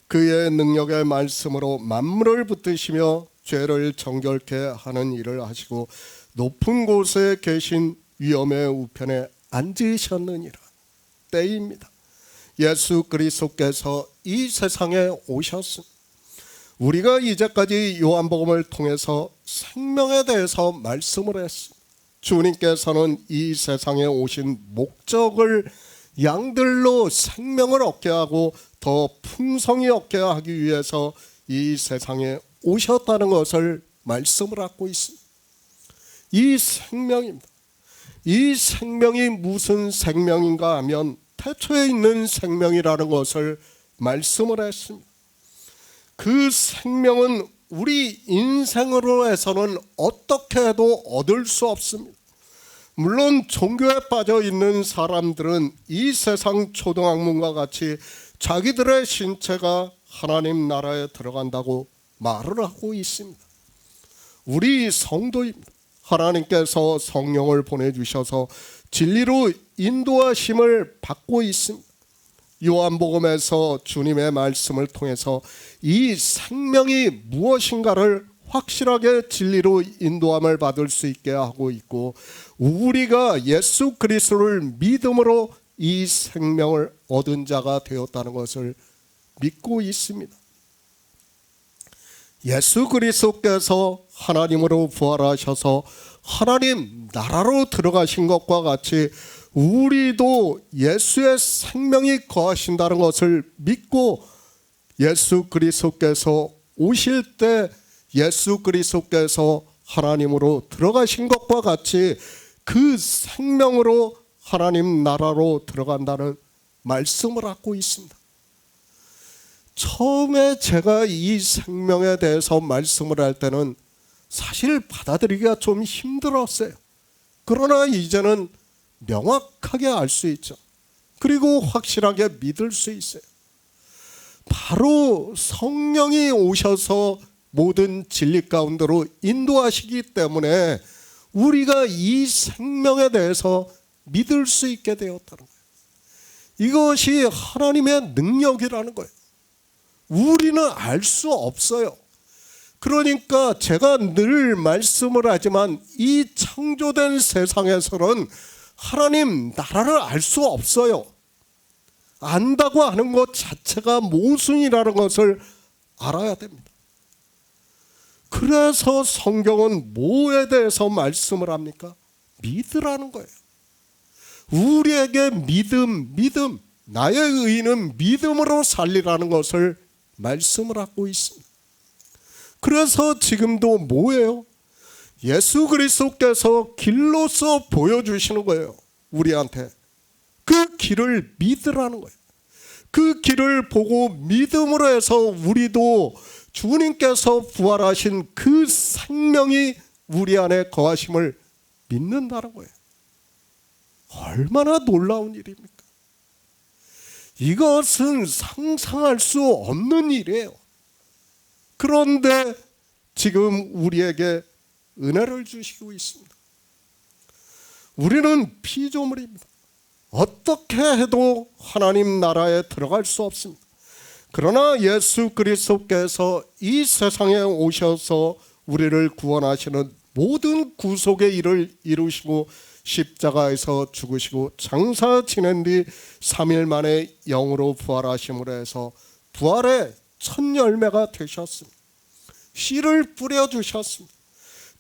그의 능력의 말씀으로 만물을 붙드시며 죄를 정결케 하는 일을 하시고 높은 곳에 계신 위엄의 우편에 앉으셨느니라. 때입니다. 예수 그리스도께서 이 세상에 오셨습니다. 우리가 이제까지 요한복음을 통해서 생명에 대해서 말씀을 했습니다. 주님께서는 이 세상에 오신 목적을 양들로 생명을 얻게 하고 더 풍성히 얻게 하기 위해서 이 세상에 오셨다는 것을 말씀을 하고 있습니다. 이 생명입니다. 이 생명이 무슨 생명인가 하면 태초에 있는 생명이라는 것을 말씀을 했습니다. 그 생명은 우리 인생으로 해서는 어떻게 해도 얻을 수 없습니다. 물론 종교에 빠져 있는 사람들은 이 세상 초등학문과 같이 자기들의 신체가 하나님 나라에 들어간다고 말을 하고 있습니다. 우리 성도입니다. 하나님께서 성령을 보내주셔서 진리로 인도하심을 받고 있습니다. 요한복음에서 주님의 말씀을 통해서 이 생명이 무엇인가를 확실하게 진리로 인도함을 받을 수 있게 하고 있고 우리가 예수 그리스도를 믿음으로 이 생명을 얻은 자가 되었다는 것을 믿고 있습니다. 예수 그리스도께서 하나님으로 부활하셔서 하나님 나라로 들어가신 것과 같이 우리도 예수의 생명이 거하신다는 것을 믿고 예수 그리스도께서 오실 때 예수 그리스도께서 하나님으로 들어가신 것과 같이 그 생명으로 하나님 나라로 들어간다는 말씀을 하고 있습니다. 처음에 제가 이 생명에 대해서 말씀을 할 때는 사실 받아들이기가 좀 힘들었어요. 그러나 이제는 명확하게 알 수 있죠. 그리고 확실하게 믿을 수 있어요. 바로 성령이 오셔서 모든 진리 가운데로 인도하시기 때문에 우리가 이 생명에 대해서 믿을 수 있게 되었다는 거예요. 이것이 하나님의 능력이라는 거예요. 우리는 알 수 없어요. 그러니까 제가 늘 말씀을 하지만 이 창조된 세상에서는 하나님 나라를 알 수 없어요. 안다고 하는 것 자체가 모순이라는 것을 알아야 됩니다. 그래서 성경은 뭐에 대해서 말씀을 합니까? 믿으라는 거예요. 우리에게 믿음, 나의 의는 믿음으로 살리라는 것을 말씀을 하고 있습니다. 그래서 지금도 뭐예요? 예수 그리스도께서 길로서 보여주시는 거예요. 우리한테. 그 길을 믿으라는 거예요. 그 길을 보고 믿음으로 해서 우리도 주님께서 부활하신 그 생명이 우리 안에 거하심을 믿는다는 거예요. 얼마나 놀라운 일입니까? 이것은 상상할 수 없는 일이에요. 그런데 지금 우리에게 은혜를 주시고 있습니다. 우리는 피조물입니다. 어떻게 해도 하나님 나라에 들어갈 수 없습니다. 그러나 예수 그리스도께서 이 세상에 오셔서 우리를 구원하시는 모든 구속의 일을 이루시고 십자가에서 죽으시고 장사 지낸 뒤 3일 만에 영으로 부활하심으로 해서 부활의 첫 열매가 되셨습니다. 씨를 뿌려주셨습니다.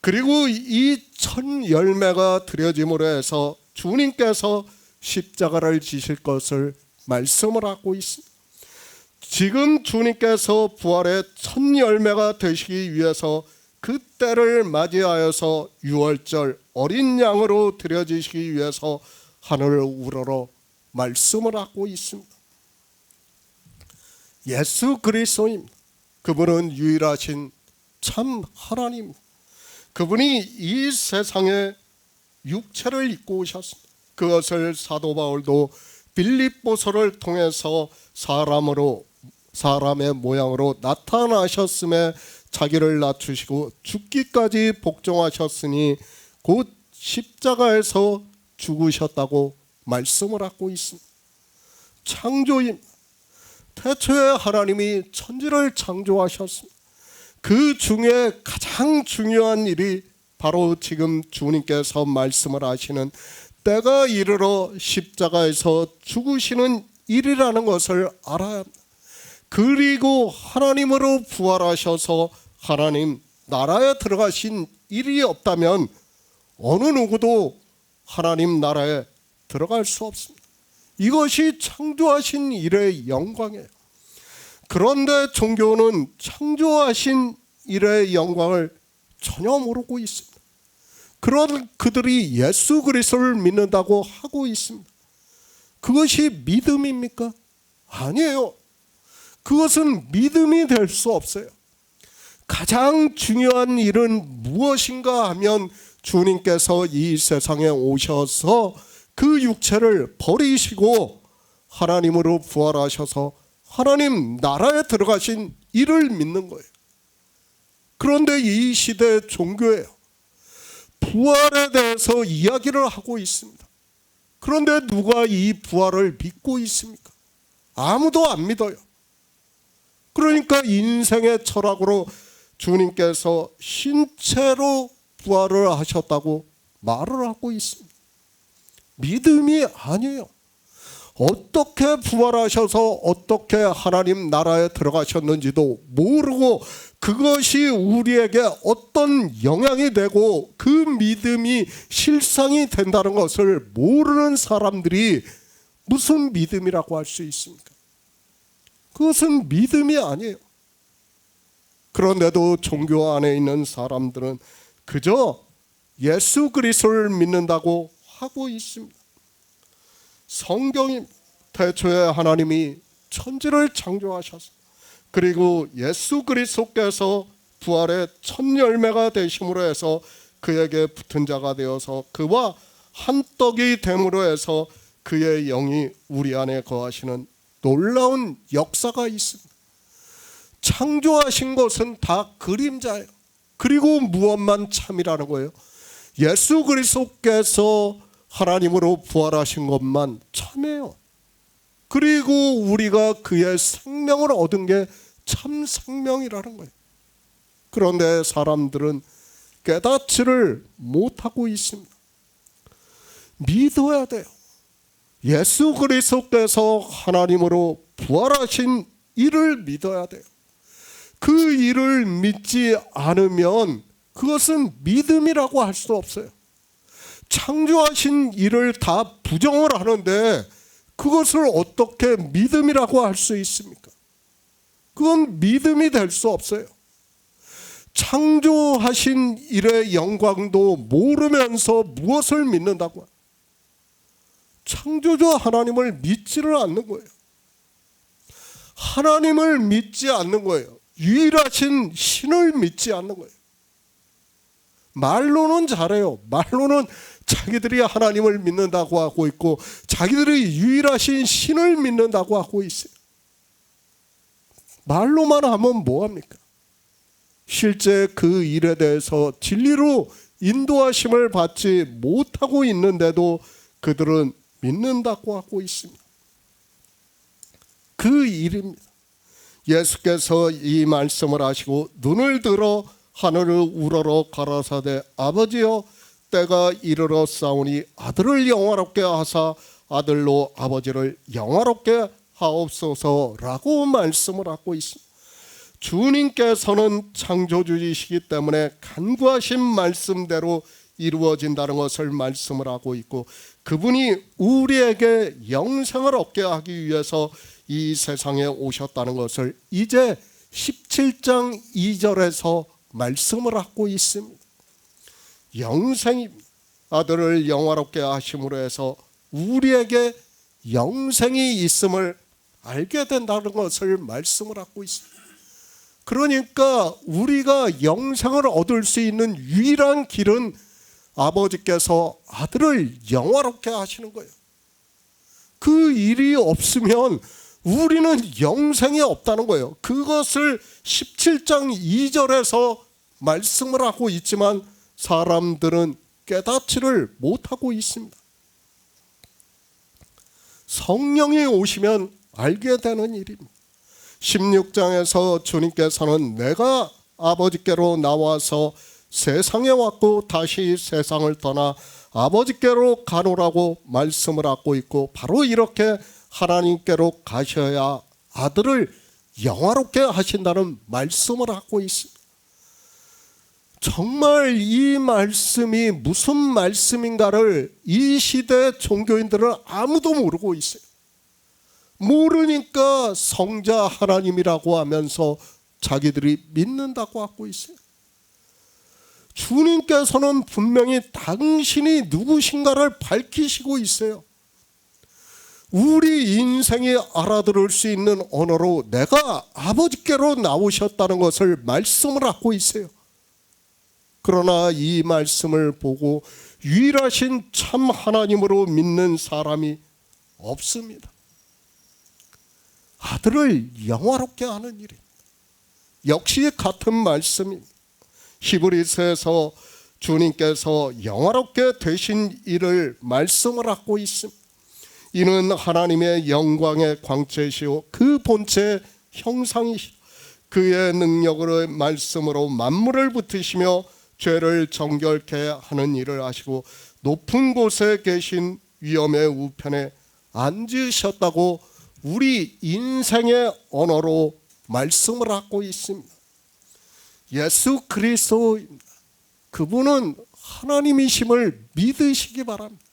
그리고 이 첫 열매가 드려짐으로 해서 주님께서 십자가를 지실 것을 말씀을 하고 있습니다. 지금 주님께서 부활의 첫 열매가 되시기 위해서 그 때를 맞이하여서 유월절 어린 양으로 드려지시기 위해서 하늘을 우러러 말씀을 하고 있습니다. 예수 그리스도입니다. 그분은 유일하신 참 하나님. 그분이 이 세상에 육체를 입고 오셨습니다. 그것을 사도 바울도 빌립보서를 통해서 사람의 모양으로 나타나셨음에 자기를 낮추시고 죽기까지 복종하셨으니 곧 십자가에서 죽으셨다고 말씀을 하고 있습니다. 창조인, 태초에 하나님이 천지를 창조하셨습니다. 그 중에 가장 중요한 일이 바로 지금 주님께서 말씀을 하시는 때가 이르러 십자가에서 죽으시는 일이라는 것을 알아야 합니다. 그리고 하나님으로 부활하셔서 하나님 나라에 들어가신 일이 없다면 어느 누구도 하나님 나라에 들어갈 수 없습니다. 이것이 창조하신 일의 영광이에요. 그런데 종교는 창조하신 일의 영광을 전혀 모르고 있습니다. 그런 그들이 예수 그리스도를 믿는다고 하고 있습니다. 그것이 믿음입니까? 아니에요. 그것은 믿음이 될 수 없어요. 가장 중요한 일은 무엇인가 하면 주님께서 이 세상에 오셔서 그 육체를 버리시고 하나님으로 부활하셔서 하나님 나라에 들어가신 일을 믿는 거예요. 그런데 이 시대 종교예요. 부활에 대해서 이야기를 하고 있습니다. 그런데 누가 이 부활을 믿고 있습니까? 아무도 안 믿어요. 그러니까 인생의 철학으로 주님께서 신체로 부활을 하셨다고 말을 하고 있습니다. 믿음이 아니에요. 어떻게 부활하셔서 어떻게 하나님 나라에 들어가셨는지도 모르고 그것이 우리에게 어떤 영향이 되고 그 믿음이 실상이 된다는 것을 모르는 사람들이 무슨 믿음이라고 할 수 있습니까? 그것은 믿음이 아니에요. 그런데도 종교 안에 있는 사람들은 그저 예수 그리스도를 믿는다고 하고 있습니다. 성경이 태초에 하나님이 천지를 창조하셔서 그리고 예수 그리스도께서 부활의 첫 열매가 되심으로 해서 그에게 붙은 자가 되어서 그와 한 떡이 됨으로 해서 그의 영이 우리 안에 거하시는 놀라운 역사가 있습니다. 창조하신 것은 다 그림자예요. 그리고 무엇만 참이라는 거예요. 예수 그리스도께서 하나님으로 부활하신 것만 참해요. 그리고 우리가 그의 생명을 얻은 게 참 생명이라는 거예요. 그런데 사람들은 깨닫지를 못하고 있습니다. 믿어야 돼요. 예수 그리스도께서 하나님으로 부활하신 일을 믿어야 돼요. 그 일을 믿지 않으면 그것은 믿음이라고 할 수 없어요. 창조하신 일을 다 부정을 하는데 그것을 어떻게 믿음이라고 할 수 있습니까? 그건 믿음이 될 수 없어요. 창조하신 일의 영광도 모르면서 무엇을 믿는다고? 창조주 하나님을 믿지를 않는 거예요. 하나님을 믿지 않는 거예요. 유일하신 신을 믿지 않는 거예요. 말로는 잘해요. 말로는 자기들이 하나님을 믿는다고 하고 있고 자기들이 유일하신 신을 믿는다고 하고 있어요. 말로만 하면 뭐합니까? 실제 그 일에 대해서 진리로 인도하심을 받지 못하고 있는데도 그들은 믿는다고 하고 있습니다. 그 일입니다. 예수께서 이 말씀을 하시고 눈을 들어 하늘을 우러러 가라사대 아버지여 때가 이르러 싸우니 아들을 영화롭게 하사 아들로 아버지를 영화롭게 하옵소서라고 말씀을 하고 있습니다. 주님께서는 창조주이시기 때문에 간구하신 말씀대로 이루어진다는 것을 말씀을 하고 있고 그분이 우리에게 영생을 얻게 하기 위해서 이 세상에 오셨다는 것을 이제 17장 2절에서 말씀을 하고 있습니다. 영생입니다. 아들을 영화롭게 하심으로 해서 우리에게 영생이 있음을 알게 된다는 것을 말씀을 하고 있습니다. 그러니까 우리가 영생을 얻을 수 있는 유일한 길은 아버지께서 아들을 영화롭게 하시는 거예요. 그 일이 없으면 우리는 영생이 없다는 거예요. 그것을 17장 2절에서 말씀을 하고 있지만 사람들은 깨닫지를 못하고 있습니다. 성령이 오시면 알게 되는 일입니다. 16장에서 주님께서는 내가 아버지께로 나와서 세상에 왔고 다시 세상을 떠나 아버지께로 가노라고 말씀을 하고 있고 바로 이렇게 하나님께로 가셔야 아들을 영화롭게 하신다는 말씀을 하고 있습니다. 정말 이 말씀이 무슨 말씀인가를 이 시대 종교인들은 아무도 모르고 있어요. 모르니까 성자 하나님이라고 하면서 자기들이 믿는다고 하고 있어요. 주님께서는 분명히 당신이 누구신가를 밝히시고 있어요. 우리 인생이 알아들을 수 있는 언어로 내가 아버지께로 나오셨다는 것을 말씀을 하고 있어요. 그러나 이 말씀을 보고 유일하신 참 하나님으로 믿는 사람이 없습니다. 아들을 영화롭게 하는 일입니다. 역시 같은 말씀입니다. 히브리서에서 주님께서 영화롭게 되신 일을 말씀을 하고 있습니다. 이는 하나님의 영광의 광채시오 그 본체의 형상이시오 그의 능력으로 말씀으로 만물을 붙이시며 죄를 정결케 하는 일을 하시고 높은 곳에 계신 위엄의 우편에 앉으셨다고 우리 인생의 언어로 말씀을 하고 있습니다. 예수 그리스도입니다. 그분은 하나님이심을 믿으시기 바랍니다.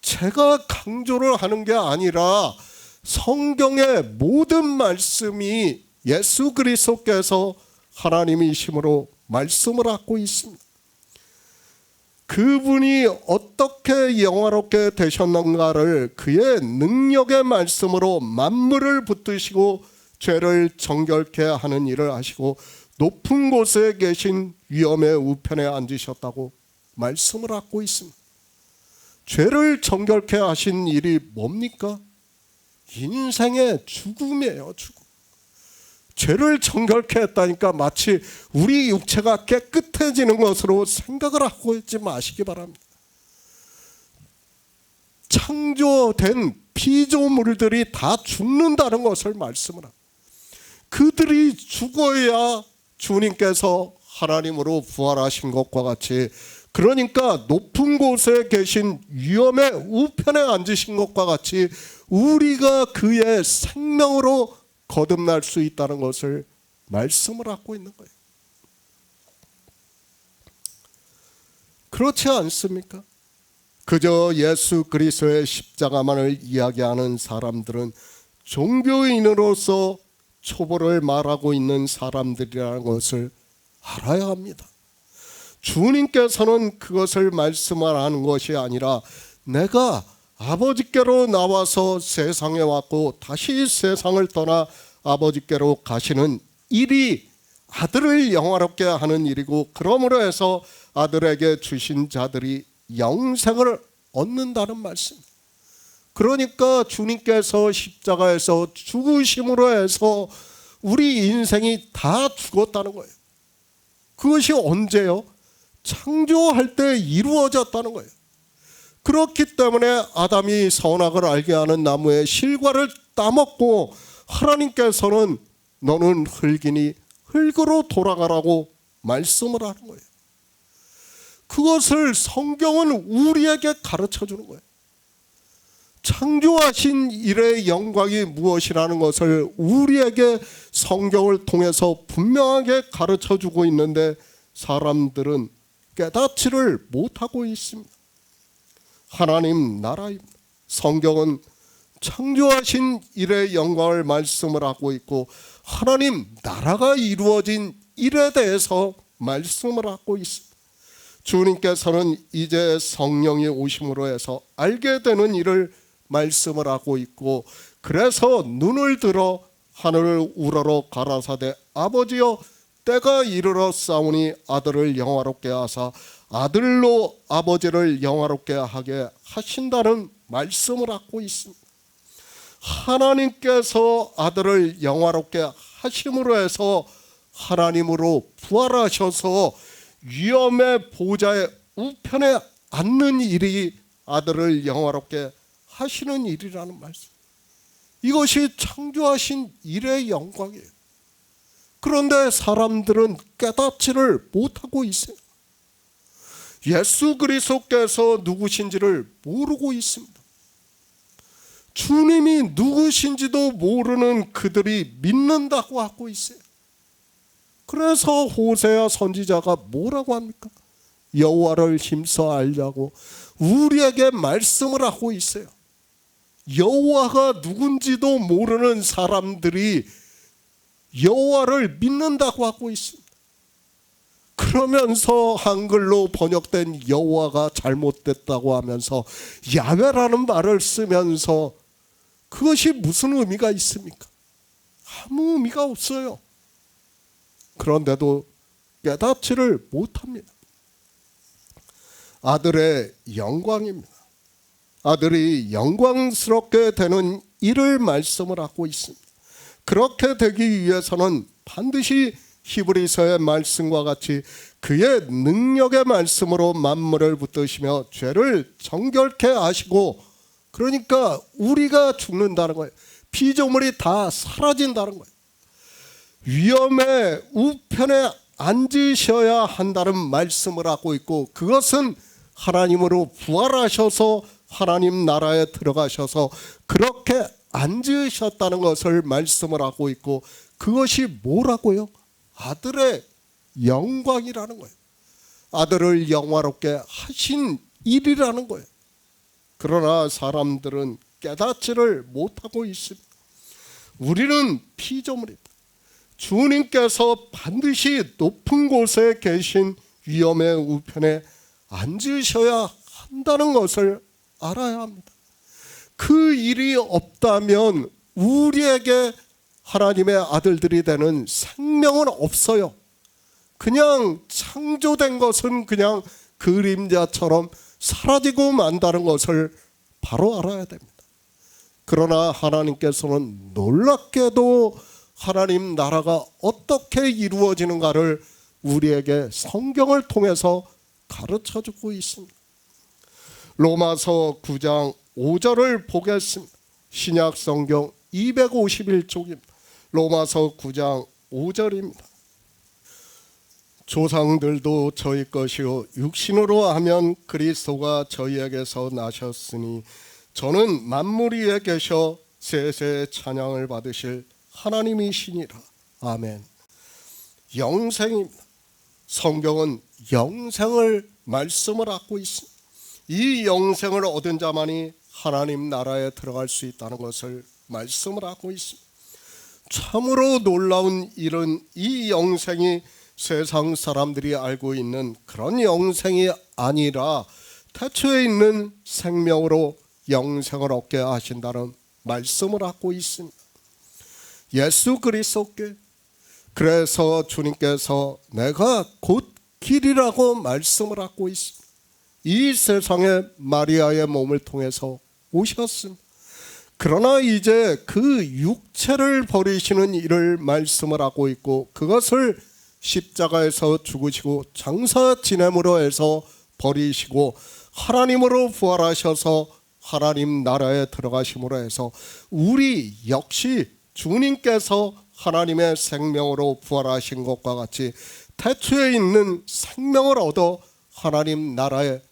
제가 강조를 하는 게 아니라 성경의 모든 말씀이 예수 그리스도께서 하나님이심으로 말씀을 하고 있습니다. 그분이 어떻게 영화롭게 되셨는가를 그의 능력의 말씀으로 만물을 붙드시고 죄를 정결케 하는 일을 하시고 높은 곳에 계신 위엄의 우편에 앉으셨다고 말씀을 하고 있습니다. 죄를 정결케 하신 일이 뭡니까? 인생의 죽음이에요. 죽음. 죄를 정결케 했다니까 마치 우리 육체가 깨끗해지는 것으로 생각을 하고 있지 마시기 바랍니다. 창조된 피조물들이 다 죽는다는 것을 말씀을 합니다. 그들이 죽어야 주님께서 하나님으로 부활하신 것과 같이, 그러니까 높은 곳에 계신 위엄의 우편에 앉으신 것과 같이 우리가 그의 생명으로 거듭날 수 있다는 것을 말씀을 하고 있는 거예요. 그렇지 않습니까? 그저 예수 그리스도의 십자가만을 이야기하는 사람들은 종교인으로서 초보를 말하고 있는 사람들이라는 것을 알아야 합니다. 주님께서는 그것을 말씀하는 것이 아니라 내가 아버지께로 나와서 세상에 왔고 다시 세상을 떠나 아버지께로 가시는 일이 아들을 영화롭게 하는 일이고, 그러므로 해서 아들에게 주신 자들이 영생을 얻는다는 말씀. 그러니까 주님께서 십자가에서 죽으심으로 해서 우리 인생이 다 죽었다는 거예요. 그것이 언제요? 창조할 때 이루어졌다는 거예요. 그렇기 때문에 아담이 선악을 알게 하는 나무의 실과를 따먹고 하나님께서는 너는 흙이니 흙으로 돌아가라고 말씀을 하는 거예요. 그것을 성경은 우리에게 가르쳐 주는 거예요. 창조하신 일의 영광이 무엇이라는 것을 우리에게 성경을 통해서 분명하게 가르쳐 주고 있는데 사람들은 깨닫지를 못하고 있습니다. 하나님 나라입니다. 성경은 창조하신 일의 영광을 말씀을 하고 있고 하나님 나라가 이루어진 일에 대해서 말씀을 하고 있습니다. 주님께서는 이제 성령이 오심으로 해서 알게 되는 일을 말씀을 하고 있고, 그래서 눈을 들어 하늘을 우러러 가라사대 아버지여 때가 이르러 싸우니 아들을 영화롭게 하사 아들로 아버지를 영화롭게 하게 하신다는 말씀을 하고 있습니다. 하나님께서 아들을 영화롭게 하심으로 해서 하나님으로 부활하셔서 위엄의 보좌의 우편에 앉는 일이 아들을 영화롭게 하시는 일이라는 말씀. 이것이 창조하신 일의 영광이에요. 그런데 사람들은 깨닫지를 못하고 있어요. 예수 그리스도께서 누구신지를 모르고 있습니다. 주님이 누구신지도 모르는 그들이 믿는다고 하고 있어요. 그래서 호세아 선지자가 뭐라고 합니까? 여호와를 힘써 알자고 우리에게 말씀을 하고 있어요. 여호와가 누군지도 모르는 사람들이 여호와를 믿는다고 하고 있습니다. 그러면서 한글로 번역된 여호와가 잘못됐다고 하면서 야훼라는 말을 쓰면서 그것이 무슨 의미가 있습니까? 아무 의미가 없어요. 그런데도 깨닫지를 못합니다. 아들의 영광입니다. 아들이 영광스럽게 되는 일을 말씀을 하고 있습니다. 그렇게 되기 위해서는 반드시 히브리서의 말씀과 같이 그의 능력의 말씀으로 만물을 붙드시며 죄를 정결케 하시고, 그러니까 우리가 죽는다는 거예요. 피조물이 다 사라진다는 거예요. 위엄의 우편에 앉으셔야 한다는 말씀을 하고 있고, 그것은 하나님으로 부활하셔서 하나님 나라에 들어가셔서 그렇게 앉으셨다는 것을 말씀을 하고 있고, 그것이 뭐라고요? 아들의 영광이라는 거예요. 아들을 영화롭게 하신 일이라는 거예요. 그러나 사람들은 깨닫지를 못하고 있습니다. 우리는 피조물입니다. 주님께서 반드시 높은 곳에 계신 위엄의 우편에 앉으셔야 한다는 것을 알아야 합니다. 그 일이 없다면 우리에게 하나님의 아들들이 되는 생명은 없어요. 그냥 창조된 것은 그냥 그림자처럼 사라지고 만다는 것을 바로 알아야 됩니다. 그러나 하나님께서는 놀랍게도 하나님 나라가 어떻게 이루어지는가를 우리에게 성경을 통해서 가르쳐주고 있습니다. 로마서 9장 5절을 보겠습니다. 신약 성경 251쪽입니다. 로마서 9장 5절입니다. 조상들도 저희 것이요 육신으로 하면 그리스도가 저희에게서 나셨으니 저는 만물 위에 계셔 세세 찬양을 받으실 하나님이시니라. 아멘. 영생입니다. 성경은 영생을 말씀을 하고 있습니다. 이 영생을 얻은 자만이 하나님 나라에 들어갈 수 있다는 것을 말씀을 하고 있습니다. 참으로 놀라운 일은 이 영생이 세상 사람들이 알고 있는 그런 영생이 아니라 태초에 있는 생명으로 영생을 얻게 하신다는 말씀을 하고 있습니다. 예수 그리스도께, 그래서 주님께서 내가 곧 길이라고 말씀을 하고 있습니다. 이 세상에 마리아의 몸을 통해서 오셨습니다. 그러나 이제 그 육체를 버리시는 일을 말씀을 하고 있고, 그것을 십자가에서 죽으시고 장사 지냄으로 해서 버리시고 하나님으로 부활하셔서 하나님 나라에 들어가심으로 해서 우리 역시 주님께서 하나님의 생명으로 부활하신 것과 같이 태초에 있는 생명을 얻어 하나님 나라에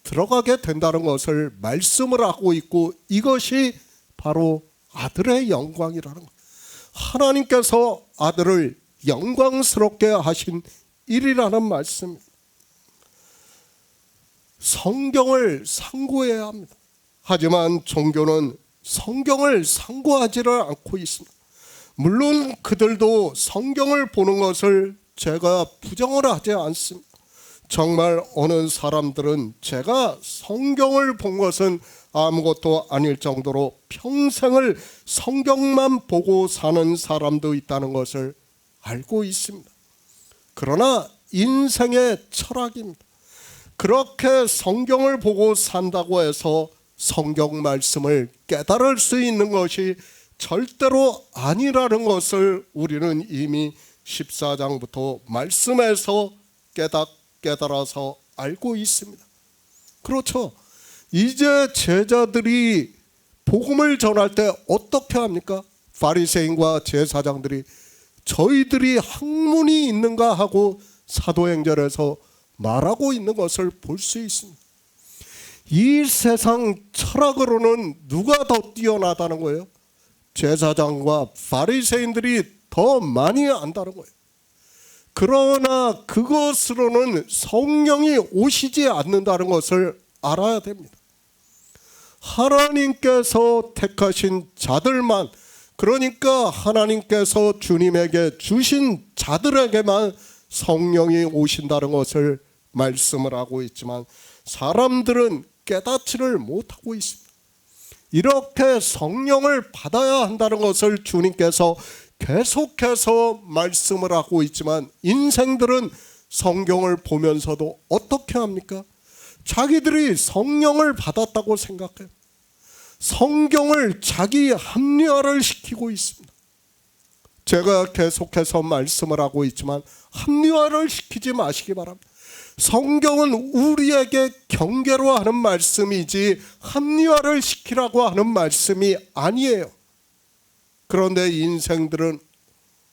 들어가게 된다는 것을 말씀을 하고 있고, 이것이 바로 아들의 영광이라는 거예요. 하나님께서 아들을 영광스럽게 하신 일이라는 말씀입니다. 성경을 상고해야 합니다. 하지만 종교는 성경을 상고하지를 않고 있습니다. 물론 그들도 성경을 보는 것을 제가 부정을 하지 않습니다. 정말 어느 사람들은 제가 성경을 본 것은 아무것도 아닐 정도로 평생을 성경만 보고 사는 사람도 있다는 것을 알고 있습니다. 그러나 인생의 철학입니다. 그렇게 성경을 보고 산다고 해서 성경 말씀을 깨달을 수 있는 것이 절대로 아니라는 것을 우리는 이미 14장부터 말씀에서 깨달아서 알고 있습니다. 그렇죠. 이제 제자들이 복음을 전할 때 어떻게 합니까? 바리새인과 제사장들이 저희들이 학문이 있는가 하고 사도행전에서 말하고 있는 것을 볼 수 있습니다. 이 세상 철학으로는 누가 더 뛰어나다는 거예요? 제사장과 바리새인들이 더 많이 안다는 거예요. 그러나 그것으로는 성령이 오시지 않는다는 것을 알아야 됩니다. 하나님께서 택하신 자들만, 그러니까 하나님께서 주님에게 주신 자들에게만 성령이 오신다는 것을 말씀을 하고 있지만 사람들은 깨닫지를 못하고 있습니다. 이렇게 성령을 받아야 한다는 것을 주님께서 계속해서 말씀을 하고 있지만 인생들은 성경을 보면서도 어떻게 합니까? 자기들이 성령을 받았다고 생각해요. 성경을 자기 합리화를 시키고 있습니다. 제가 계속해서 말씀을 하고 있지만 합리화를 시키지 마시기 바랍니다. 성경은 우리에게 경계로 하는 말씀이지 합리화를 시키라고 하는 말씀이 아니에요. 그런데 인생들은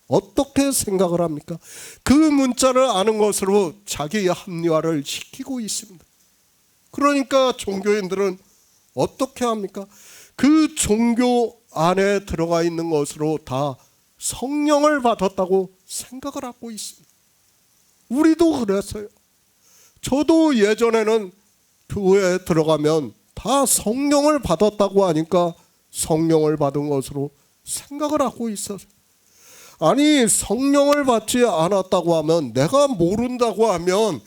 어떻게 생각을 합니까? 그 문자를 아는 것으로 자기 합리화를 시키고 있습니다. 그러니까 종교인들은 어떻게 합니까? 그 종교 안에 들어가 있는 것으로 다 성령을 받았다고 생각을 하고 있습니다. 우리도 그랬어요. 저도 예전에는 교회에 들어가면 다 성령을 받았다고 하니까 성령을 받은 것으로 생각을 하고 있었어요. 아니, 성령을 받지 않았다고 하면, 내가 모른다고 하면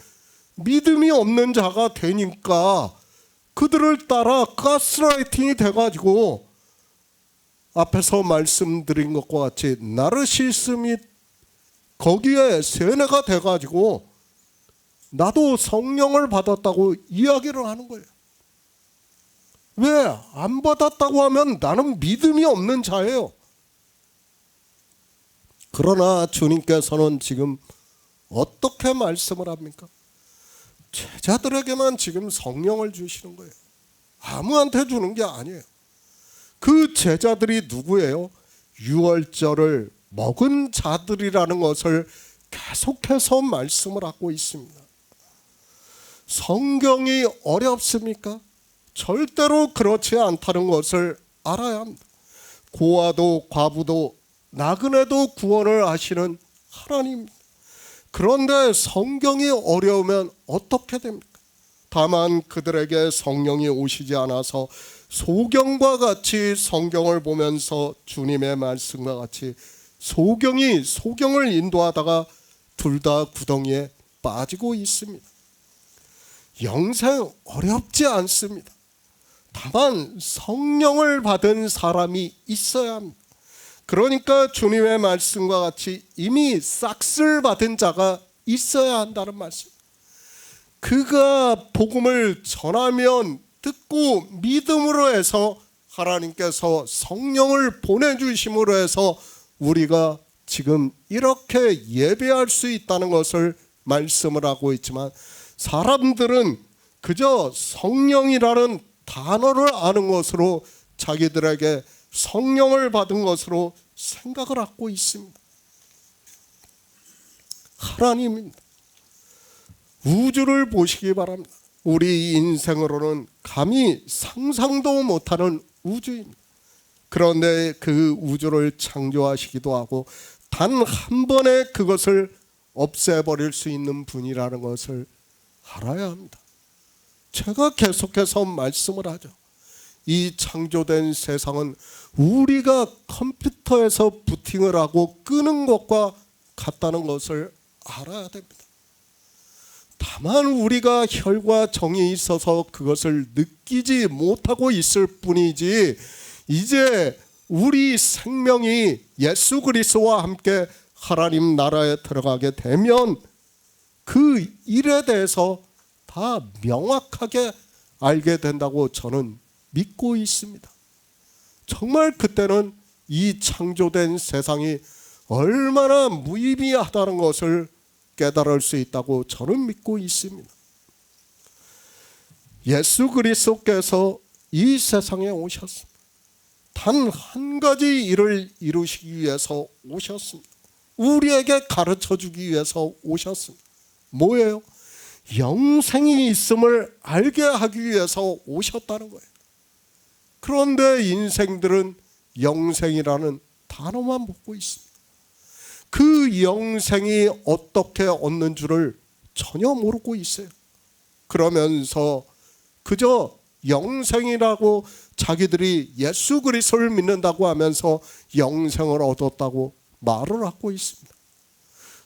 믿음이 없는 자가 되니까 그들을 따라 가스라이팅이 돼가지고 앞에서 말씀드린 것과 같이 나르시즘이 거기에 세뇌가 돼가지고 나도 성령을 받았다고 이야기를 하는 거예요. 왜? 안 받았다고 하면 나는 믿음이 없는 자예요. 그러나 주님께서는 지금 어떻게 말씀을 합니까? 제자들에게만 지금 성령을 주시는 거예요. 아무한테 주는 게 아니에요. 그 제자들이 누구예요? 유월절을 먹은 자들이라는 것을 계속해서 말씀을 하고 있습니다. 성경이 어렵습니까? 절대로 그렇지 않다는 것을 알아야 합니다. 고아도 과부도 나그네도 구원을 하시는 하나님. 그런데 성경이 어려우면 어떻게 됩니까? 다만 그들에게 성령이 오시지 않아서 소경과 같이 성경을 보면서 주님의 말씀과 같이 소경을 인도하다가 둘 다 구덩이에 빠지고 있습니다. 영생 어렵지 않습니다. 다만 성령을 받은 사람이 있어야 합니다. 그러니까 주님의 말씀과 같이 이미 싹쓸 받은 자가 있어야 한다는 말씀. 그가 복음을 전하면 듣고 믿음으로 해서 하나님께서 성령을 보내주심으로 해서 우리가 지금 이렇게 예배할 수 있다는 것을 말씀을 하고 있지만, 사람들은 그저 성령이라는 단어를 아는 것으로 자기들에게 성령을 받은 것으로 생각을 하고 있습니다. 하나님입니다. 우주를 보시기 바랍니다. 우리 인생으로는 감히 상상도 못하는 우주입니다. 그런데 그 우주를 창조하시기도 하고 단 한 번에 그것을 없애버릴 수 있는 분이라는 것을 알아야 합니다. 제가 계속해서 말씀을 하죠. 이 창조된 세상은 우리가 컴퓨터에서 부팅을 하고 끄는 것과 같다는 것을 알아야 됩니다. 다만 우리가 혈과 정이 있어서 그것을 느끼지 못하고 있을 뿐이지, 이제 우리 생명이 예수 그리스도와 함께 하나님 나라에 들어가게 되면 그 일에 대해서 다 명확하게 알게 된다고 저는 믿고 있습니다. 정말 그때는 이 창조된 세상이 얼마나 무의미하다는 것을 깨달을 수 있다고 저는 믿고 있습니다. 예수 그리스도께서 이 세상에 오셨습니다. 단 한 가지 일을 이루시기 위해서 오셨습니다. 우리에게 가르쳐 주기 위해서 오셨습니다. 뭐예요? 영생이 있음을 알게 하기 위해서 오셨다는 거예요. 그런데 인생들은 영생이라는 단어만 보고 있습니다. 그 영생이 어떻게 얻는 줄을 전혀 모르고 있어요. 그러면서 그저 영생이라고 자기들이 예수 그리스도를 믿는다고 하면서 영생을 얻었다고 말을 하고 있습니다.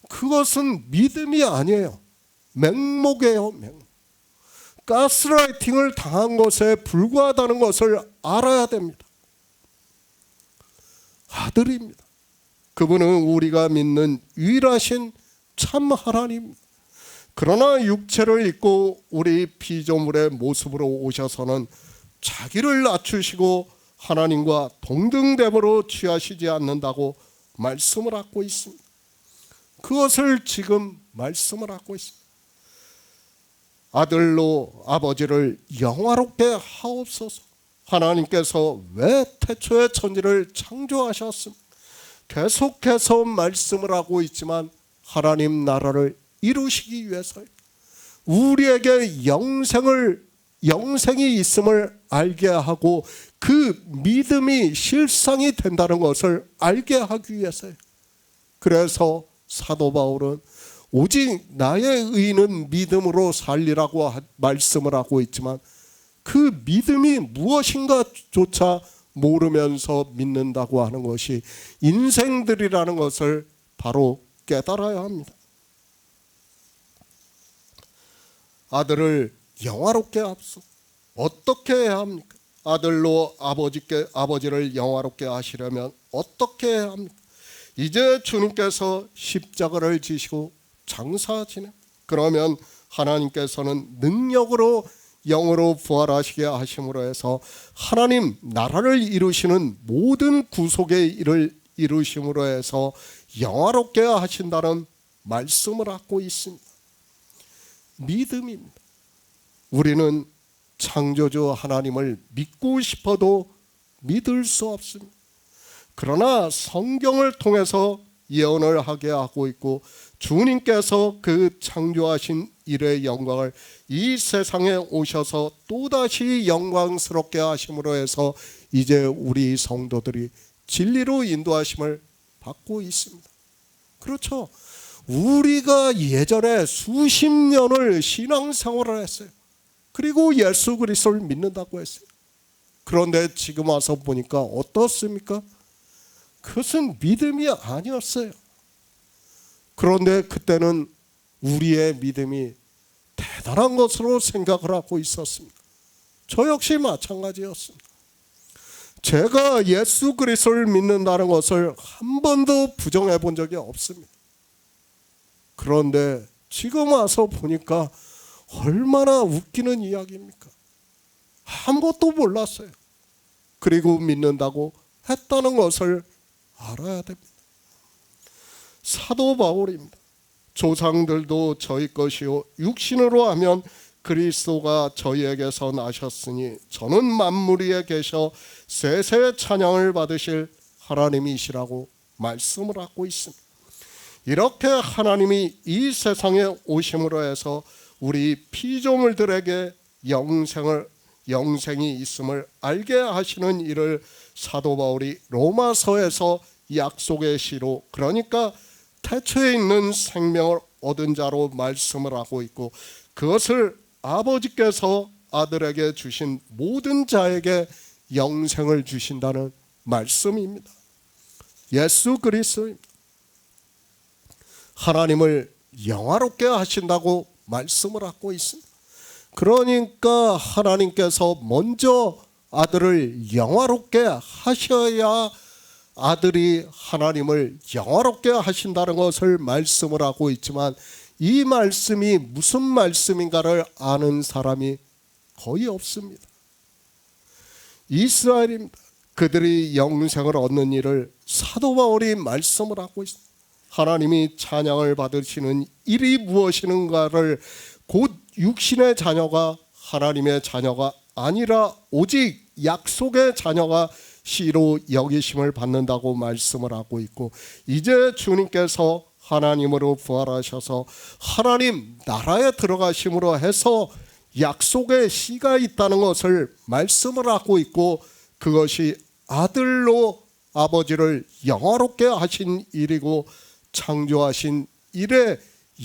그것은 믿음이 아니에요. 맹목이에요. 맹목. 가스라이팅을 당한 것에 불과하다는 것을 알아야 됩니다. 아들입니다. 그분은 우리가 믿는 유일하신 참 하나님입니다. 그러나 육체를 입고 우리 피조물의 모습으로 오셔서는 자기를 낮추시고 하나님과 동등됨으로 취하시지 않는다고 말씀을 하고 있습니다. 그것을 지금 말씀을 하고 있습니다. 아들로 아버지를 영화롭게 하옵소서. 하나님께서 왜 태초에 천지를 창조하셨습니까? 계속해서 말씀을 하고 있지만 하나님 나라를 이루시기 위해서 우리에게 영생을 영생이 있음을 알게 하고 그 믿음이 실상이 된다는 것을 알게 하기 위해서요. 그래서 사도 바울은 오직 나의 의는 믿음으로 살리라고 말씀을 하고 있지만 그 믿음이 무엇인가조차 모르면서 믿는다고 하는 것이 인생들이라는 것을 바로 깨달아야 합니다. 아들을 영화롭게 합소. 어떻게 해야 합니까? 아들로 아버지를 영화롭게 하시려면 어떻게 해야 합니까? 이제 주님께서 십자가를 지시고 장사하시네. 그러면 하나님께서는 능력으로 영으로 부활하시게 하심으로 해서 하나님 나라를 이루시는 모든 구속의 일을 이루심으로 해서 영화롭게 하신다는 말씀을 하고 있습니다. 믿음입니다. 우리는 창조주 하나님을 믿고 싶어도 믿을 수 없습니다. 그러나 성경을 통해서 예언을 하게 하고 있고 주님께서 그 창조하신 일의 영광을 이 세상에 오셔서 또다시 영광스럽게 하심으로 해서 이제 우리 성도들이 진리로 인도하심을 받고 있습니다. 그렇죠. 우리가 예전에 수십 년을 신앙생활을 했어요. 그리고 예수 그리스도를 믿는다고 했어요. 그런데 지금 와서 보니까 어떻습니까? 그것은 믿음이 아니었어요. 그런데 그때는 우리의 믿음이 대단한 것으로 생각을 하고 있었습니다. 저 역시 마찬가지였습니다. 제가 예수 그리스도를 믿는다는 것을 한 번도 부정해 본 적이 없습니다. 그런데 지금 와서 보니까 얼마나 웃기는 이야기입니까? 아무것도 몰랐어요. 그리고 믿는다고 했다는 것을 알아야 됩니다. 사도 바울입니다. 조상들도 저희 것이요 육신으로 하면 그리스도가 저희에게서 나셨으니 저는 만물 위에 계셔 세세 찬양을 받으실 하나님이시라고 말씀을 하고 있습니다. 이렇게 하나님이 이 세상에 오심으로 해서 우리 피조물들에게 영생이 있음을 알게 하시는 일을 사도 바울이 로마서에서 약속의 시로, 그러니까 태초에 있는 생명을 얻은 자로 말씀을 하고 있고, 그것을 아버지께서 아들에게 주신 모든 자에게 영생을 주신다는 말씀입니다. 예수 그리스도입니다. 하나님을 영화롭게 하신다고 말씀을 하고 있습니다. 그러니까 하나님께서 먼저 아들을 영화롭게 하셔야 아들이 하나님을 영화롭게 하신다는 것을 말씀을 하고 있지만, 이 말씀이 무슨 말씀인가를 아는 사람이 거의 없습니다. 이스라엘입니다. 그들이 영생을 얻는 일을 사도 바울이 말씀을 하고 있습니다. 하나님이 찬양을 받으시는 일이 무엇인가를 곧 육신의 자녀가 하나님의 자녀가 아니라 오직 약속의 자녀가 시로 여기심을 받는다고 말씀을 하고 있고, 이제 주님께서 하나님으로 부활하셔서 하나님 나라에 들어가심으로 해서 약속의 시가 있다는 것을 말씀을 하고 있고, 그것이 아들로 아버지를 영화롭게 하신 일이고 창조하신 일의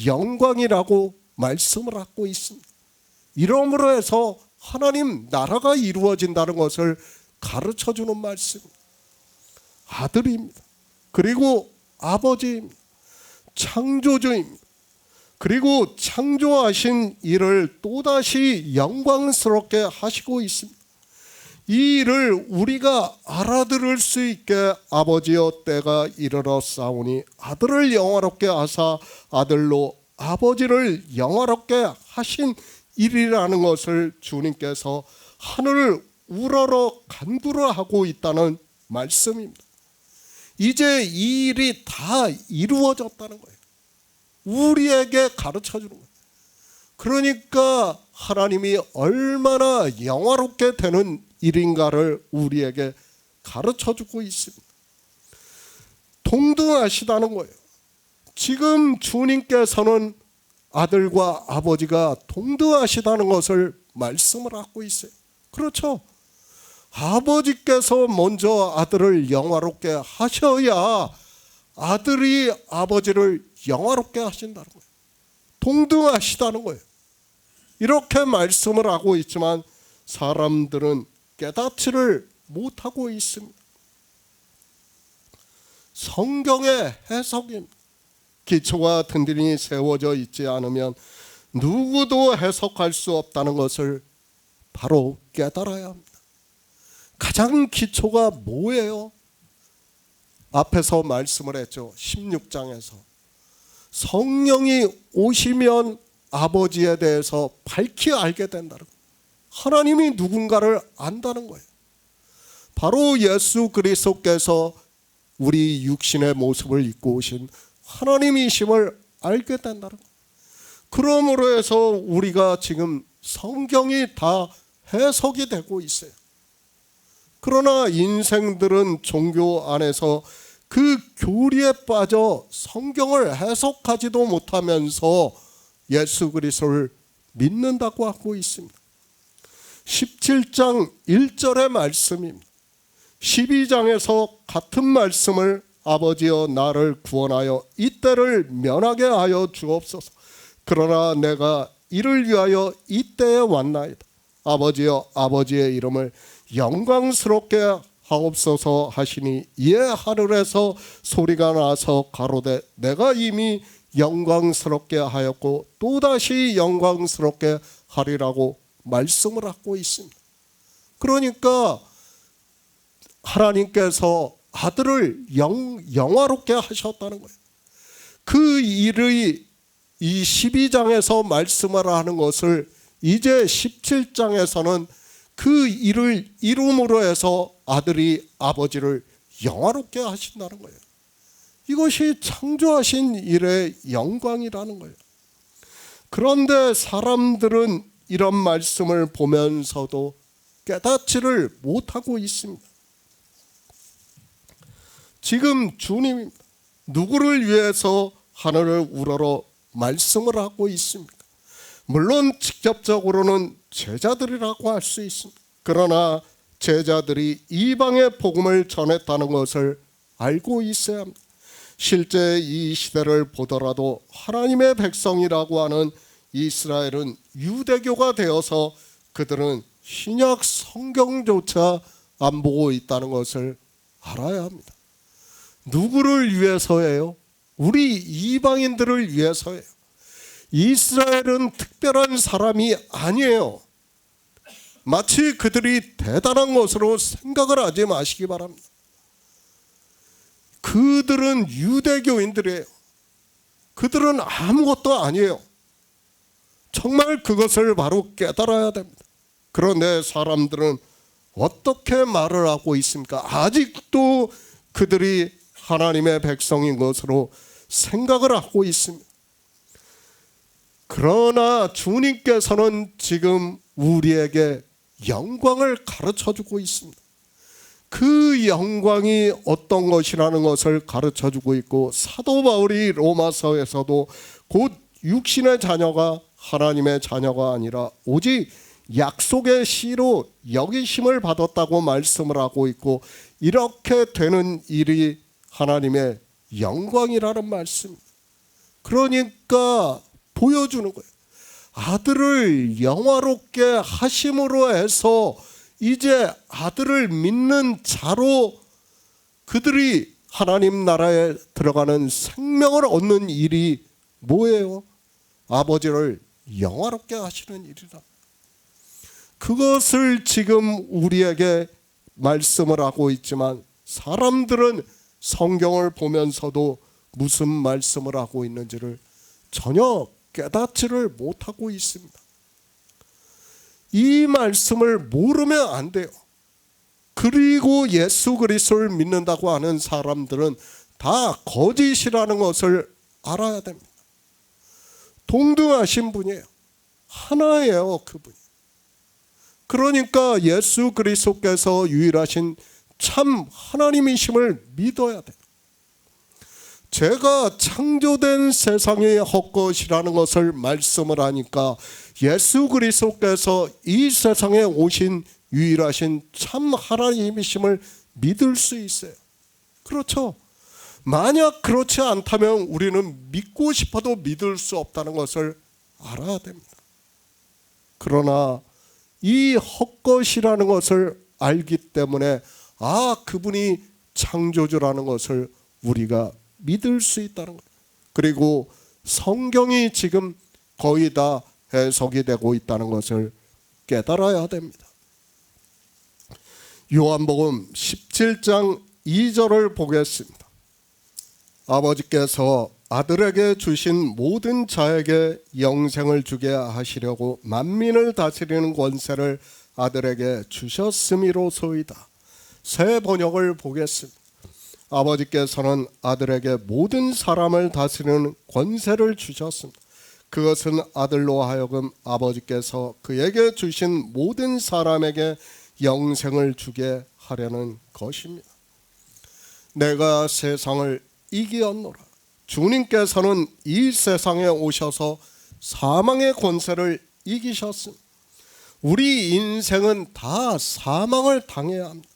영광이라고 말씀을 하고 있습니다. 이러므로 해서 하나님 나라가 이루어진다는 것을 가르쳐주는 말씀입니다. 아들입니다. 그리고 아버지입니다. 창조주입니다. 그리고 창조하신 일을 또다시 영광스럽게 하시고 있습니다. 이 일을 우리가 알아들을 수 있게 아버지여 때가 이르렀사오니 아들을 영화롭게 하사 아들로 아버지를 영화롭게 하신 일이라는 것을 주님께서 하늘을 우러러 간구를 하고 있다는 말씀입니다. 이제 이 일이 다 이루어졌다는 거예요. 우리에게 가르쳐주는 거예요. 그러니까 하나님이 얼마나 영화롭게 되는 일인가를 우리에게 가르쳐주고 있습니다. 동등하시다는 거예요. 지금 주님께서는 아들과 아버지가 동등하시다는 것을 말씀을 하고 있어요. 그렇죠? 아버지께서 먼저 아들을 영화롭게 하셔야 아들이 아버지를 영화롭게 하신다는 거예요. 동등하시다는 거예요. 이렇게 말씀을 하고 있지만 사람들은 깨닫지를 못하고 있습니다. 성경의 해석인 기초가 든든히 세워져 있지 않으면 누구도 해석할 수 없다는 것을 바로 깨달아야 합니다. 가장 기초가 뭐예요? 앞에서 말씀을 했죠. 16장에서 성령이 오시면 아버지에 대해서 밝히 알게 된다는 거예요. 하나님이 누군가를 안다는 거예요. 바로 예수 그리스도께서 우리 육신의 모습을 입고 오신 하나님이심을 알게 된다는 거예요. 그러므로 해서 우리가 지금 성경이 다 해석이 되고 있어요. 그러나 인생들은 종교 안에서 그 교리에 빠져 성경을 해석하지도 못하면서 예수 그리스도를 믿는다고 하고 있습니다. 17장 1절의 말씀입니다. 12장에서 같은 말씀을 아버지여 나를 구원하여 이 때를 면하게 하여 주옵소서. 그러나 내가 이를 위하여 이 때에 왔나이다. 아버지여 아버지의 이름을 영광스럽게 하옵소서 하시니 이에 하늘에서 소리가 나서 가로되 내가 이미 영광스럽게 하였고 또다시 영광스럽게 하리라고 말씀을 하고 있습니다. 그러니까 하나님께서 아들을 영화롭게 하셨다는 거예요. 그 일의 이 12장에서 말씀을 하는 것을 이제 17장에서는 그 일을 이름으로 해서 아들이 아버지를 영화롭게 하신다는 거예요. 이것이 창조하신 일의 영광이라는 거예요. 그런데 사람들은 이런 말씀을 보면서도 깨닫지를 못하고 있습니다. 지금 주님 누구를 위해서 하늘을 우러러 말씀을 하고 있습니까? 물론 직접적으로는 제자들이라고 할 수 있습니다. 그러나 제자들이 이방의 복음을 전했다는 것을 알고 있어야 합니다. 실제 이 시대를 보더라도 하나님의 백성이라고 하는 이스라엘은 유대교가 되어서 그들은 신약 성경조차 안 보고 있다는 것을 알아야 합니다. 누구를 위해서예요? 우리 이방인들을 위해서예요. 이스라엘은 특별한 사람이 아니에요. 마치 그들이 대단한 것으로 생각을 하지 마시기 바랍니다. 그들은 유대교인들이에요. 그들은 아무것도 아니에요. 정말 그것을 바로 깨달아야 됩니다. 그런데 사람들은 어떻게 말을 하고 있습니까? 아직도 그들이 하나님의 백성인 것으로 생각을 하고 있습니다. 그러나 주님께서는 지금 우리에게 영광을 가르쳐주고 있습니다. 그 영광이 어떤 것이라는 것을 가르쳐주고 있고 사도 바울이 로마서에서도 곧 육신의 자녀가 하나님의 자녀가 아니라 오직 약속의 씨로 여기심을 받았다고 말씀을 하고 있고 이렇게 되는 일이 하나님의 영광이라는 말씀입니다. 그러니까 보여주는 거예요. 아들을 영화롭게 하심으로 해서 이제 아들을 믿는 자로 그들이 하나님 나라에 들어가는 생명을 얻는 일이 뭐예요? 아버지를 영화롭게 하시는 일이다. 그것을 지금 우리에게 말씀을 하고 있지만 사람들은 성경을 보면서도 무슨 말씀을 하고 있는지를 전혀 깨닫지를 못하고 있습니다. 이 말씀을 모르면 안 돼요. 그리고 예수 그리스도를 믿는다고 하는 사람들은 다 거짓이라는 것을 알아야 됩니다. 동등하신 분이에요. 하나예요, 그분이. 그러니까 예수 그리스도께서 유일하신 참 하나님이심을 믿어야 돼요. 제가 창조된 세상이 헛것이라는 것을 말씀을 하니까 예수 그리스도께서 이 세상에 오신 유일하신 참 하나님이심을 믿을 수 있어요. 그렇죠? 만약 그렇지 않다면 우리는 믿고 싶어도 믿을 수 없다는 것을 알아야 됩니다. 그러나 이 헛것이라는 것을 알기 때문에 그분이 창조주라는 것을 우리가 믿을 수 있다는 거예요. 그리고 성경이 지금 거의 다 해석이 되고 있다는 것을 깨달아야 됩니다. 요한복음 17장 2절을 보겠습니다. 아버지께서 아들에게 주신 모든 자에게 영생을 주게 하시려고 만민을 다스리는 권세를 아들에게 주셨음이로소이다. 새 번역을 보겠습니다. 아버지께서는 아들에게 모든 사람을 다스리는 권세를 주셨습니다. 그것은 아들로 하여금 아버지께서 그에게 주신 모든 사람에게 영생을 주게 하려는 것입니다. 내가 세상을 이기었노라. 주님께서는 이 세상에 오셔서 사망의 권세를 이기셨습니다. 우리 인생은 다 사망을 당해야 합니다.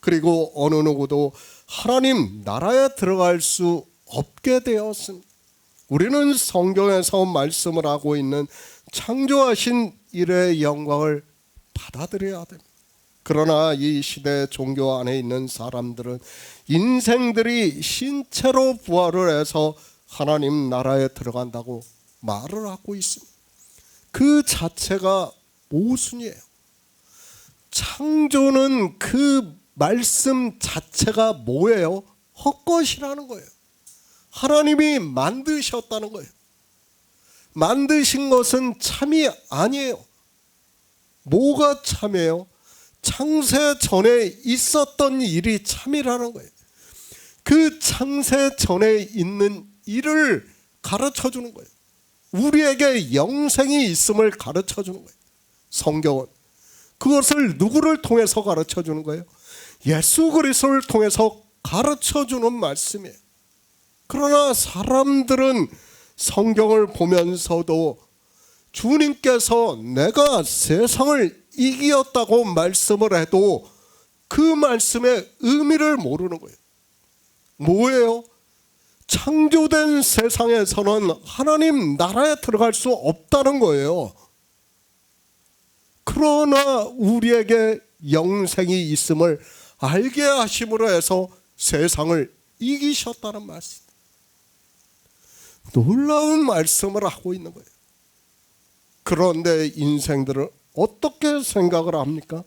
그리고 어느 누구도 하나님 나라에 들어갈 수 없게 되었습니다. 우리는 성경에서 말씀을 하고 있는 창조하신 일의 영광을 받아들여야 됩니다. 그러나 이 시대 종교 안에 있는 사람들은 인생들이 신체로 부활을 해서 하나님 나라에 들어간다고 말을 하고 있습니다. 그 자체가 모순이에요. 창조는 그 말씀 자체가 뭐예요? 헛것이라는 거예요. 하나님이 만드셨다는 거예요. 만드신 것은 참이 아니에요. 뭐가 참이에요? 창세 전에 있었던 일이 참이라는 거예요. 그 창세 전에 있는 일을 가르쳐 주는 거예요. 우리에게 영생이 있음을 가르쳐 주는 거예요. 성경은 그것을 누구를 통해서 가르쳐 주는 거예요? 예수 그리스도를 통해서 가르쳐 주는 말씀이에요. 그러나 사람들은 성경을 보면서도 주님께서 내가 세상을 이기었다고 말씀을 해도 그 말씀의 의미를 모르는 거예요. 뭐예요? 창조된 세상에서는 하나님 나라에 들어갈 수 없다는 거예요. 그러나 우리에게 영생이 있음을 알게 하심으로 해서 세상을 이기셨다는 말씀. 놀라운 말씀을 하고 있는 거예요. 그런데 인생들은 어떻게 생각을 합니까?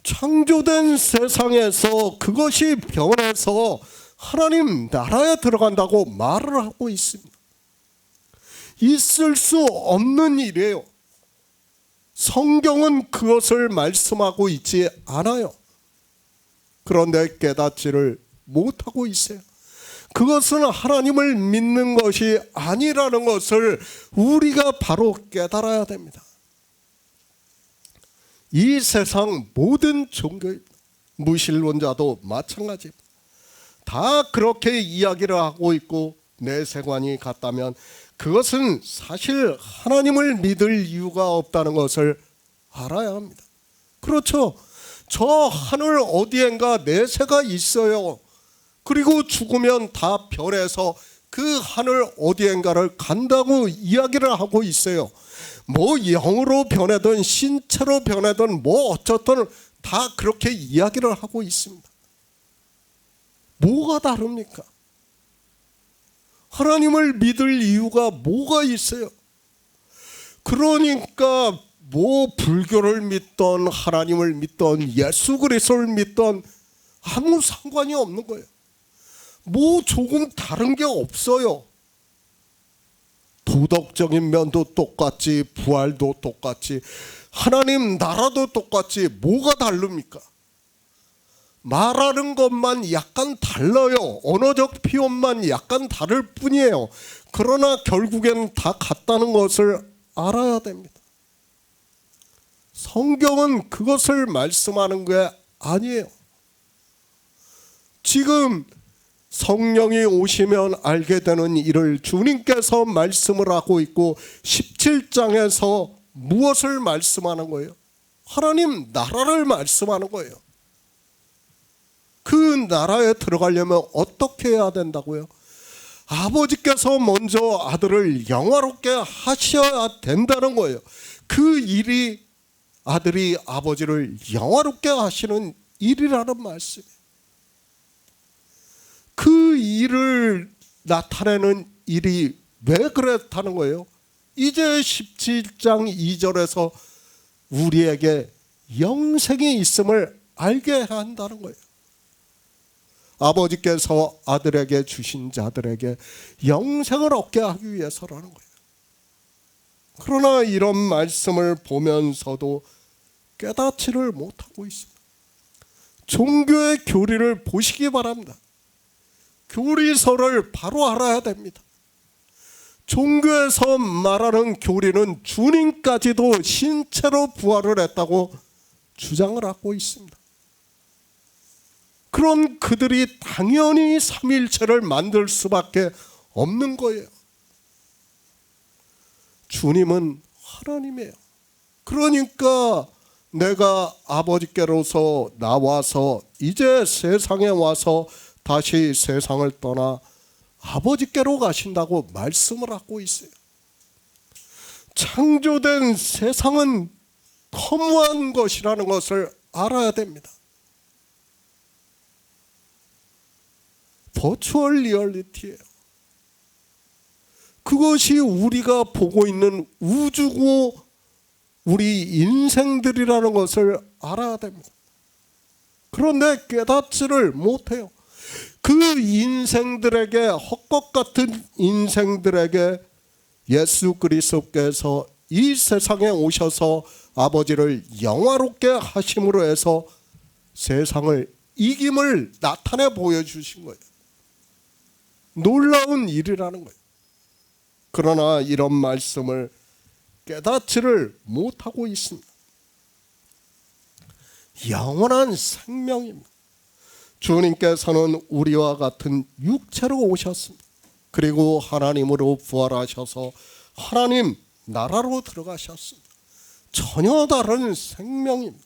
창조된 세상에서 그것이 변해서 하나님 나라에 들어간다고 말을 하고 있습니다. 있을 수 없는 일이에요. 성경은 그것을 말씀하고 있지 않아요. 그런데 깨닫지를 못하고 있어요. 그것은 하나님을 믿는 것이 아니라는 것을 우리가 바로 깨달아야 됩니다. 이 세상 모든 종교, 무신론자도 마찬가지입니다. 다 그렇게 이야기를 하고 있고 내세관이 같다면 그것은 사실 하나님을 믿을 이유가 없다는 것을 알아야 합니다. 그렇죠. 저 하늘 어디엔가 내세가 있어요. 그리고 죽으면 다 변해서 그 하늘 어디엔가를 간다고 이야기를 하고 있어요. 뭐 영으로 변하든 신체로 변하든 뭐 어쨌든 다 그렇게 이야기를 하고 있습니다. 뭐가 다릅니까? 하나님을 믿을 이유가 뭐가 있어요? 그러니까 뭐 불교를 믿던 하나님을 믿던 예수 그리스도를 믿던 아무 상관이 없는 거예요. 뭐 조금 다른 게 없어요. 도덕적인 면도 똑같지, 부활도 똑같지, 하나님 나라도 똑같지, 뭐가 다릅니까? 말하는 것만 약간 달라요. 언어적 표현만 약간 다를 뿐이에요. 그러나 결국엔 다 같다는 것을 알아야 됩니다. 성경은 그것을 말씀하는 게 아니에요. 지금 성령이 오시면 알게 되는 일을 주님께서 말씀을 하고 있고 17장에서 무엇을 말씀하는 거예요? 하나님 나라를 말씀하는 거예요. 그 나라에 들어가려면 어떻게 해야 된다고요? 아버지께서 먼저 아들을 영화롭게 하셔야 된다는 거예요. 그 일이 아들이 아버지를 영화롭게 하시는 일이라는 말씀이에요. 그 일을 나타내는 일이 왜 그랬다는 거예요? 이제 17장 2절에서 우리에게 영생이 있음을 알게 한다는 거예요. 아버지께서 아들에게 주신 자들에게 영생을 얻게 하기 위해서라는 거예요. 그러나 이런 말씀을 보면서도 깨닫지를 못하고 있습니다. 종교의 교리를 보시기 바랍니다. 교리서를 바로 알아야 됩니다. 종교에서 말하는 교리는 주님까지도 신체로 부활을 했다고 주장을 하고 있습니다. 그럼 그들이 당연히 삼일체를 만들 수밖에 없는 거예요. 주님은 하나님이에요. 그러니까 내가 아버지께로서 나와서 이제 세상에 와서 다시 세상을 떠나 아버지께로 가신다고 말씀을 하고 있어요. 창조된 세상은 허무한 것이라는 것을 알아야 됩니다. 버추얼 리얼리티예요. 그것이 우리가 보고 있는 우주고 우리 인생들이라는 것을 알아야 됩니다. 그런데 깨닫지를 못해요. 그 인생들에게, 헛것 같은 인생들에게 예수 그리스도께서 이 세상에 오셔서 아버지를 영화롭게 하심으로 해서 세상을 이김을 나타내 보여주신 거예요. 놀라운 일이라는 거예요. 그러나 이런 말씀을 깨닫지를 못하고 있습니다. 영원한 생명입니다. 주님께서는 우리와 같은 육체로 오셨습니다. 그리고 하나님으로 부활하셔서 하나님 나라로 들어가셨습니다. 전혀 다른 생명입니다.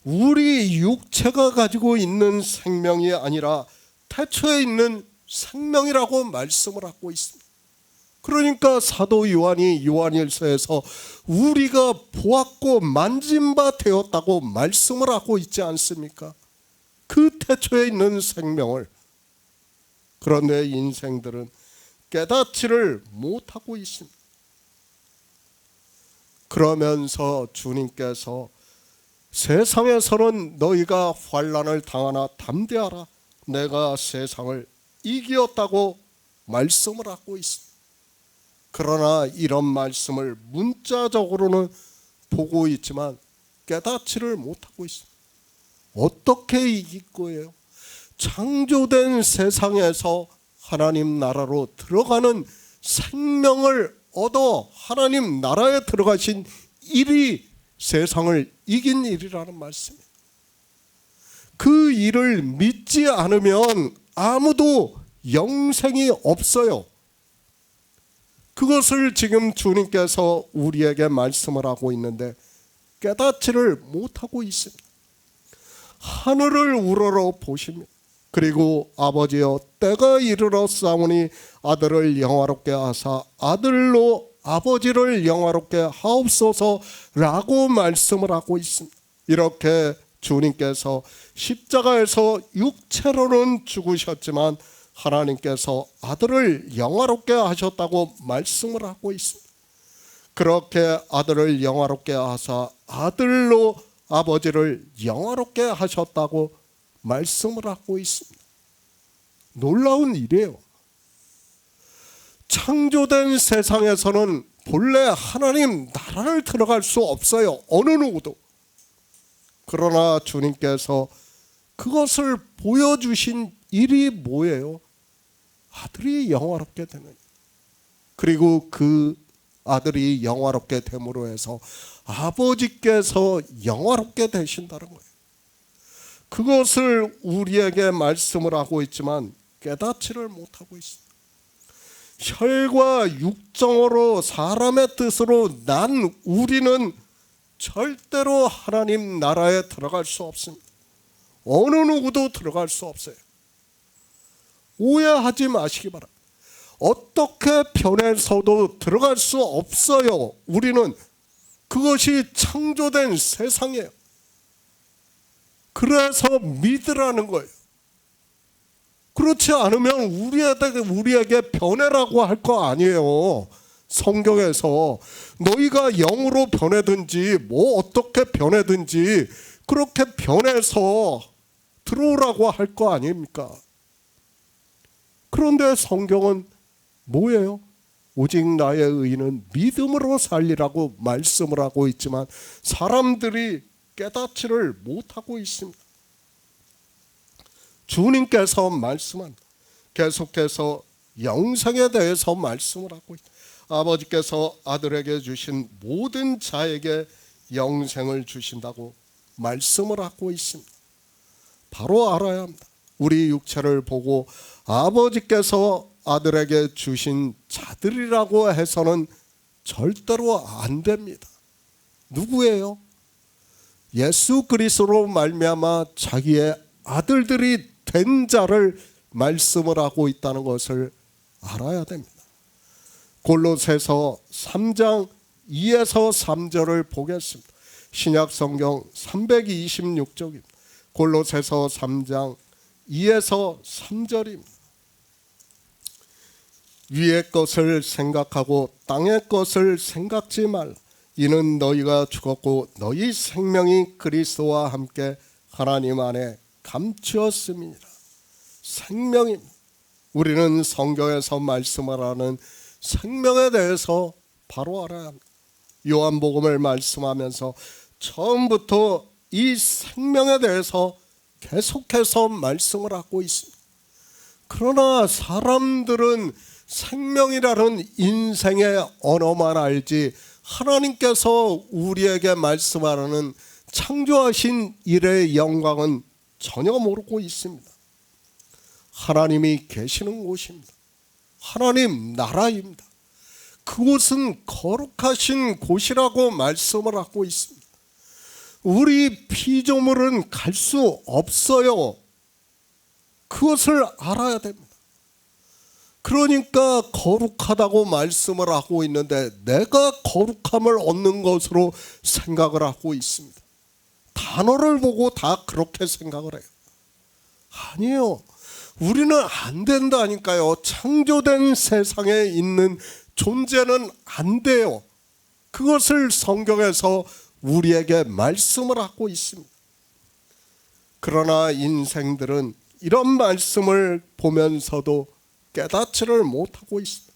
우리 육체가 가지고 있는 생명이 아니라 태초에 있는 생명이라고 말씀을 하고 있습니다. 그러니까 사도 요한이 요한일서에서 우리가 보았고 만진 바 되었다고 말씀을 하고 있지 않습니까? 그 태초에 있는 생명을. 그런데 인생들은 깨닫지를 못하고 있습니다. 그러면서 주님께서 세상에서는 너희가 환난을 당하나 담대하라. 내가 세상을 이기었다고 말씀을 하고 있습니다. 그러나 이런 말씀을 문자적으로는 보고 있지만 깨닫지를 못하고 있습니다. 어떻게 이길 거예요? 창조된 세상에서 하나님 나라로 들어가는 생명을 얻어 하나님 나라에 들어가신 일이 세상을 이긴 일이라는 말씀이에요. 그 일을 믿지 않으면 아무도 영생이 없어요. 그것을 지금 주님께서 우리에게 말씀을 하고 있는데 깨닫지를 못하고 있습니다. 하늘을 우러러 보십니다. 그리고 아버지여 때가 이르러 싸우니 아들을 영화롭게 하사 아들로 아버지를 영화롭게 하옵소서라고 말씀을 하고 있습니다. 이렇게 주님께서 십자가에서 육체로는 죽으셨지만 하나님께서 아들을 영화롭게 하셨다고 말씀을 하고 있습니다. 그렇게 아들을 영화롭게 하사 아들로 아버지를 영화롭게 하셨다고 말씀을 하고 있습니다. 놀라운 일이에요. 창조된 세상에서는 본래 하나님 나라를 들어갈 수 없어요. 어느 누구도. 그러나 주님께서 그것을 보여주신 일이 뭐예요? 아들이 영화롭게 되는. 그리고 그 아들이 영화롭게 됨으로 해서 아버지께서 영화롭게 되신다는 거예요. 그것을 우리에게 말씀을 하고 있지만 깨닫지를 못하고 있습니다. 혈과 육정으로 사람의 뜻으로 난 우리는 절대로 하나님 나라에 들어갈 수 없습니다. 어느 누구도 들어갈 수 없어요. 오해하지 마시기 바랍니다. 어떻게 변해서도 들어갈 수 없어요. 우리는 그것이 창조된 세상이에요. 그래서 믿으라는 거예요. 그렇지 않으면 우리에게 변해라고 할 거 아니에요. 성경에서 너희가 영으로 변해든지 뭐 어떻게 변해든지 그렇게 변해서 들어오라고 할 거 아닙니까? 그런데 성경은 뭐예요? 오직 나의 의인은 믿음으로 살리라고 말씀을 하고 있지만 사람들이 깨닫지를 못하고 있습니다. 주님께서 말씀한 계속해서 영생에 대해서 말씀을 하고 있다. 아버지께서 아들에게 주신 모든 자에게 영생을 주신다고 말씀을 하고 있습니다. 바로 알아야 합니다. 우리 육체를 보고 아버지께서 아들에게 주신 자들이라고 해서는 절대로 안 됩니다. 누구예요? 예수 그리스도로 말미암아 자기의 아들들이 된 자를 말씀을 하고 있다는 것을 알아야 됩니다. 골로새서 3장 2에서 3절을 보겠습니다. 신약 성경 326쪽입니다. 골로새서 3장 2에서 3절입니다. 위의 것을 생각하고 땅의 것을 생각지 말라. 이는 너희가 죽었고 너희 생명이 그리스도와 함께 하나님 안에 감추었음이니라. 생명입니다. 우리는 성경에서 말씀하라는 생명에 대해서 바로 알아야 합니다. 요한복음을 말씀하면서 처음부터 이 생명에 대해서 계속해서 말씀을 하고 있습니다. 그러나 사람들은 생명이라는 인생의 언어만 알지 하나님께서 우리에게 말씀하라는 창조하신 일의 영광은 전혀 모르고 있습니다. 하나님이 계시는 곳입니다. 하나님 나라입니다. 그곳은 거룩하신 곳이라고 말씀을 하고 있습니다. 우리 피조물은 갈 수 없어요. 그것을 알아야 됩니다. 그러니까 거룩하다고 말씀을 하고 있는데 내가 거룩함을 얻는 것으로 생각을 하고 있습니다. 단어를 보고 다 그렇게 생각을 해요. 아니에요. 우리는 안 된다니까요. 창조된 세상에 있는 존재는 안 돼요. 그것을 성경에서 우리에게 말씀을 하고 있습니다. 그러나 인생들은 이런 말씀을 보면서도 깨닫지를 못하고 있습니다.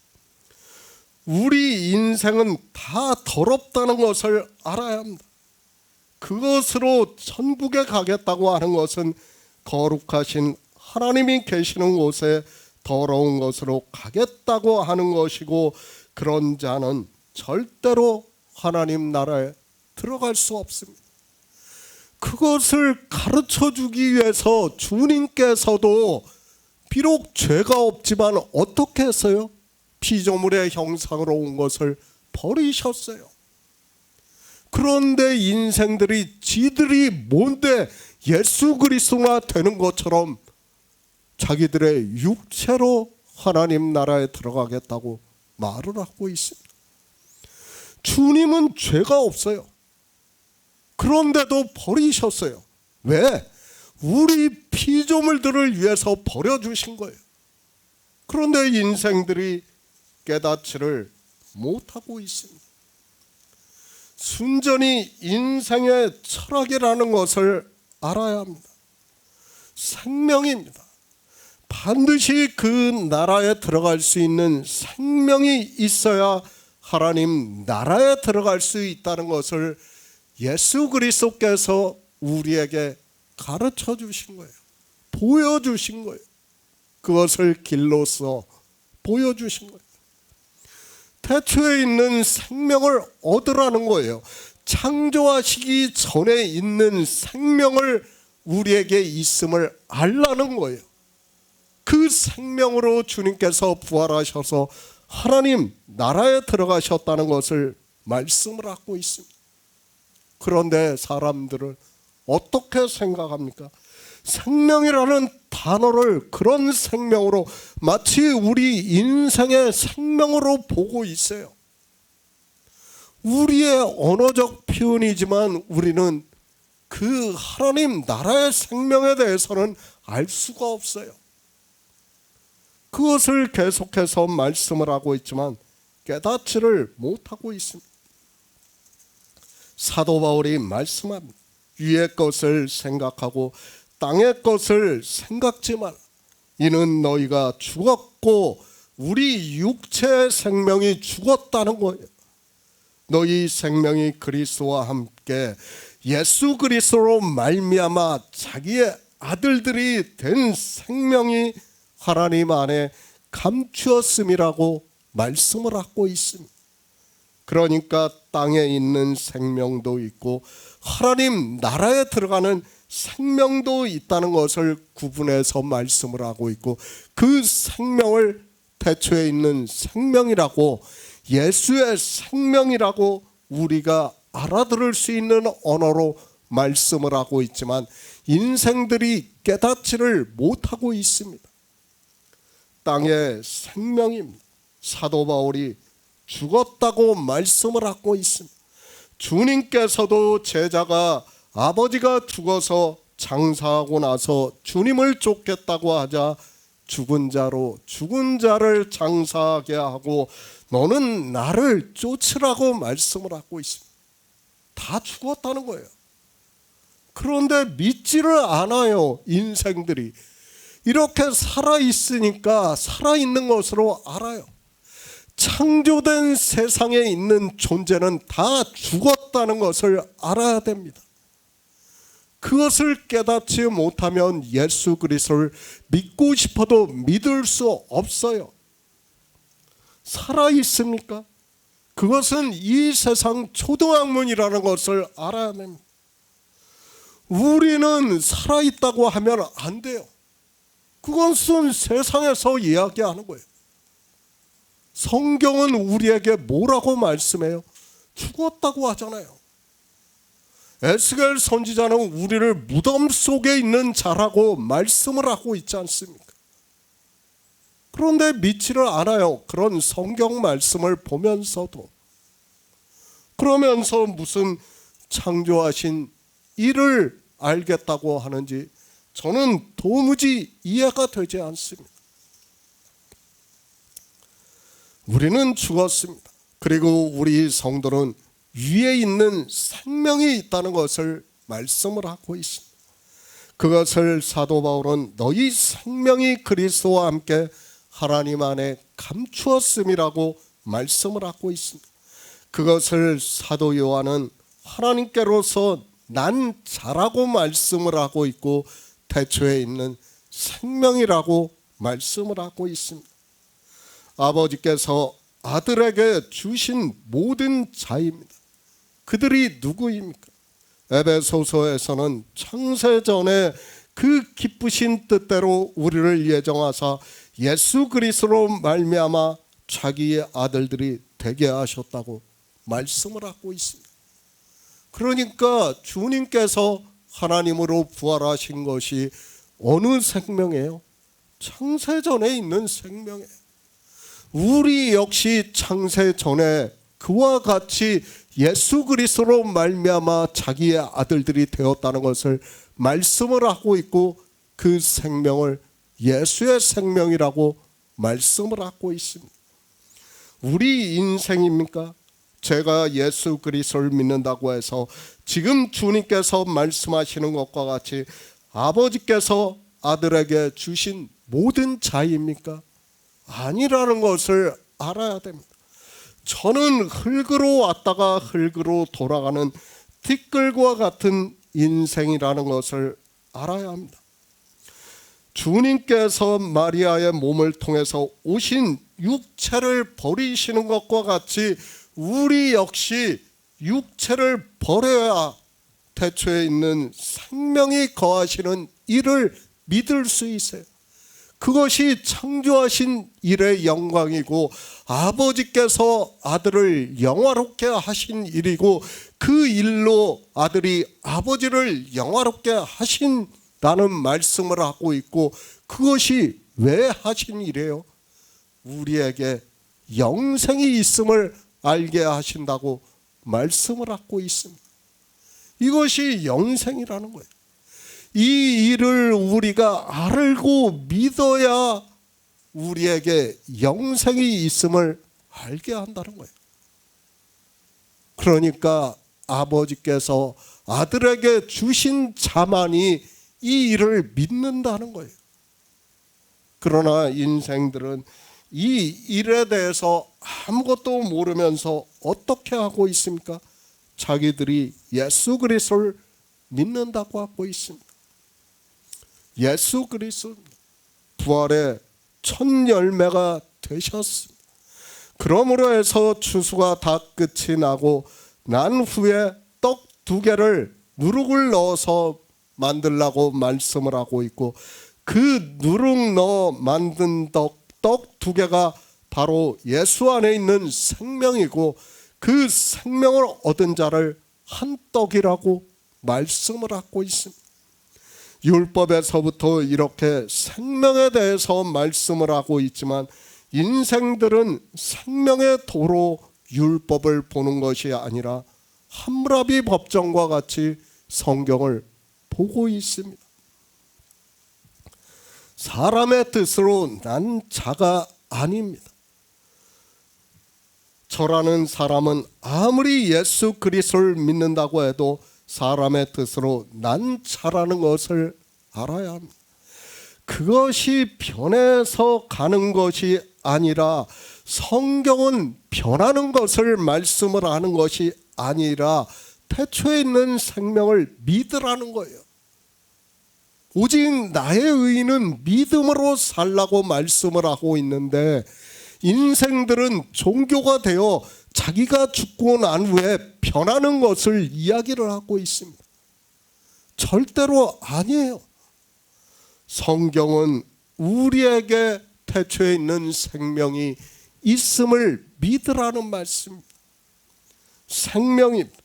우리 인생은 다 더럽다는 것을 알아야 합니다. 그것으로 천국에 가겠다고 하는 것은 거룩하신 하나님이 계시는 곳에 더러운 것으로 가겠다고 하는 것이고 그런 자는 절대로 하나님 나라에 들어갈 수 없습니다. 그것을 가르쳐 주기 위해서 주님께서도 비록 죄가 없지만 어떻게 했어요? 피조물의 형상으로 온 것을 버리셨어요. 그런데 인생들이 지들이 뭔데 예수 그리스도가 되는 것처럼 자기들의 육체로 하나님 나라에 들어가겠다고 말을 하고 있습니다. 주님은 죄가 없어요. 그런데도 버리셨어요. 왜? 우리 피조물들을 위해서 버려주신 거예요. 그런데 인생들이 깨닫지를 못하고 있습니다. 순전히 인생의 철학이라는 것을 알아야 합니다. 생명입니다. 반드시 그 나라에 들어갈 수 있는 생명이 있어야 하나님 나라에 들어갈 수 있다는 것을 예수 그리스도께서 우리에게 가르쳐 주신 거예요. 보여주신 거예요. 그것을 길로서 보여주신 거예요. 태초에 있는 생명을 얻으라는 거예요. 창조하시기 전에 있는 생명을 우리에게 있음을 알라는 거예요. 그 생명으로 주님께서 부활하셔서 하나님 나라에 들어가셨다는 것을 말씀을 하고 있습니다. 그런데 사람들은 어떻게 생각합니까? 생명이라는 단어를 그런 생명으로 마치 우리 인생의 생명으로 보고 있어요. 우리의 언어적 표현이지만 우리는 그 하나님 나라의 생명에 대해서는 알 수가 없어요. 그것을 계속해서 말씀을 하고 있지만 깨닫지를 못하고 있습니다. 사도 바울이 말씀합니다. 위의 것을 생각하고 땅의 것을 생각지 마라. 이는 너희가 죽었고 우리 육체의 생명이 죽었다는 거예요. 너희 생명이 그리스도와 함께 예수 그리스도로 말미암아 자기의 아들들이 된 생명이 하나님 안에 감추었음이라고 말씀을 하고 있습니다. 그러니까 땅에 있는 생명도 있고 하나님 나라에 들어가는 생명도 있다는 것을 구분해서 말씀을 하고 있고, 그 생명을 태초에 있는 생명이라고, 예수의 생명이라고 우리가 알아들을 수 있는 언어로 말씀을 하고 있지만 인생들이 깨닫지를 못하고 있습니다. 땅의 생명입니다. 사도 바울이 죽었다고 말씀을 하고 있습니다. 주님께서도 제자가 아버지가 죽어서 장사하고 나서 주님을 쫓겠다고 하자 죽은 자를 장사하게 하고 너는 나를 쫓으라고 말씀을 하고 있습니다. 다 죽었다는 거예요. 그런데 믿지를 않아요. 인생들이 이렇게 살아있으니까 살아있는 것으로 알아요. 창조된 세상에 있는 존재는 다 죽었다는 것을 알아야 됩니다. 그것을 깨닫지 못하면 예수 그리스도를 믿고 싶어도 믿을 수 없어요. 살아있습니까? 그것은 이 세상 초등학문이라는 것을 알아야 됩니다. 우리는 살아있다고 하면 안 돼요. 그것은 세상에서 이야기하는 거예요. 성경은 우리에게 뭐라고 말씀해요? 죽었다고 하잖아요. 에스겔 선지자는 우리를 무덤 속에 있는 자라고 말씀을 하고 있지 않습니까? 그런데 믿지를 않아요. 그런 성경 말씀을 보면서도. 그러면서 무슨 창조하신 이를 알겠다고 하는지 저는 도무지 이해가 되지 않습니다. 우리는 죽었습니다. 그리고 우리 성도는 위에 있는 생명이 있다는 것을 말씀을 하고 있습니다. 그것을 사도 바울은 너희 생명이 그리스도와 함께 하나님 안에 감추었음이라고 말씀을 하고 있습니다. 그것을 사도 요한은 하나님께로서 난 자라고 말씀을 하고 있고 태초에 있는 생명이라고 말씀을 하고 있습니다. 아버지께서 아들에게 주신 모든 자입니다. 그들이 누구입니까? 에베소서에서는 창세전에 그 기쁘신 뜻대로 우리를 예정하사 예수 그리스도로 말미암아 자기의 아들들이 되게 하셨다고 말씀을 하고 있습니다. 그러니까 주님께서 하나님으로 부활하신 것이 어느 생명이에요? 창세전에 있는 생명이에요. 우리 역시 창세전에 그와 같이 예수 그리스도로 말미암아 자기의 아들들이 되었다는 것을 말씀을 하고 있고 그 생명을 예수의 생명이라고 말씀을 하고 있습니다. 우리 인생입니까? 제가 예수 그리스도를 믿는다고 해서 지금 주님께서 말씀하시는 것과 같이 아버지께서 아들에게 주신 모든 자입니까? 아니라는 것을 알아야 됩니다. 저는 흙으로 왔다가 흙으로 돌아가는 티끌과 같은 인생이라는 것을 알아야 합니다. 주님께서 마리아의 몸을 통해서 오신 육체를 버리시는 것과 같이 우리 역시 육체를 버려야 태초에 있는 생명이 거하시는 이를 믿을 수 있어요. 그것이 창조하신 일의 영광이고 아버지께서 아들을 영화롭게 하신 일이고 그 일로 아들이 아버지를 영화롭게 하신다는 말씀을 하고 있고 그것이 왜 하신 일이에요? 우리에게 영생이 있음을 알게 하신다고 말씀을 하고 있습니다. 이것이 영생이라는 거예요. 이 일을 우리가 알고 믿어야 우리에게 영생이 있음을 알게 한다는 거예요. 그러니까 아버지께서 아들에게 주신 자만이 이 일을 믿는다는 거예요. 그러나 인생들은 이 일에 대해서 아무것도 모르면서 어떻게 하고 있습니까? 자기들이 예수 그리스도를 믿는다고 하고 있습니다. 예수 그리스도 부활의 첫 열매가 되셨습니다. 그러므로 해서 추수가 다 끝이 나고 난 후에 떡 2개를 누룩을 넣어서 만들라고 말씀을 하고 있고 그 누룩 넣어 만든 떡 2개가 바로 예수 안에 있는 생명이고 그 생명을 얻은 자를 한 떡이라고 말씀을 하고 있습니다. 율법에서부터 이렇게 생명에 대해서 말씀을 하고 있지만 인생들은 생명의 도로 율법을 보는 것이 아니라 함무라비 법정과 같이 성경을 보고 있습니다. 사람의 뜻으로 난 자가 아닙니다. 저라는 사람은 아무리 예수 그리스도를 믿는다고 해도 사람의 뜻으로 난 자라는 것을 알아야 합니다. 그것이 변해서 가는 것이 아니라 성경은 변하는 것을 말씀을 하는 것이 아니라 태초에 있는 생명을 믿으라는 거예요. 오직 나의 의는 믿음으로 살라고 말씀을 하고 있는데 인생들은 종교가 되어 자기가 죽고 난 후에 변하는 것을 이야기를 하고 있습니다. 절대로 아니에요. 성경은 우리에게 태초에 있는 생명이 있음을 믿으라는 말씀입니다. 생명입니다.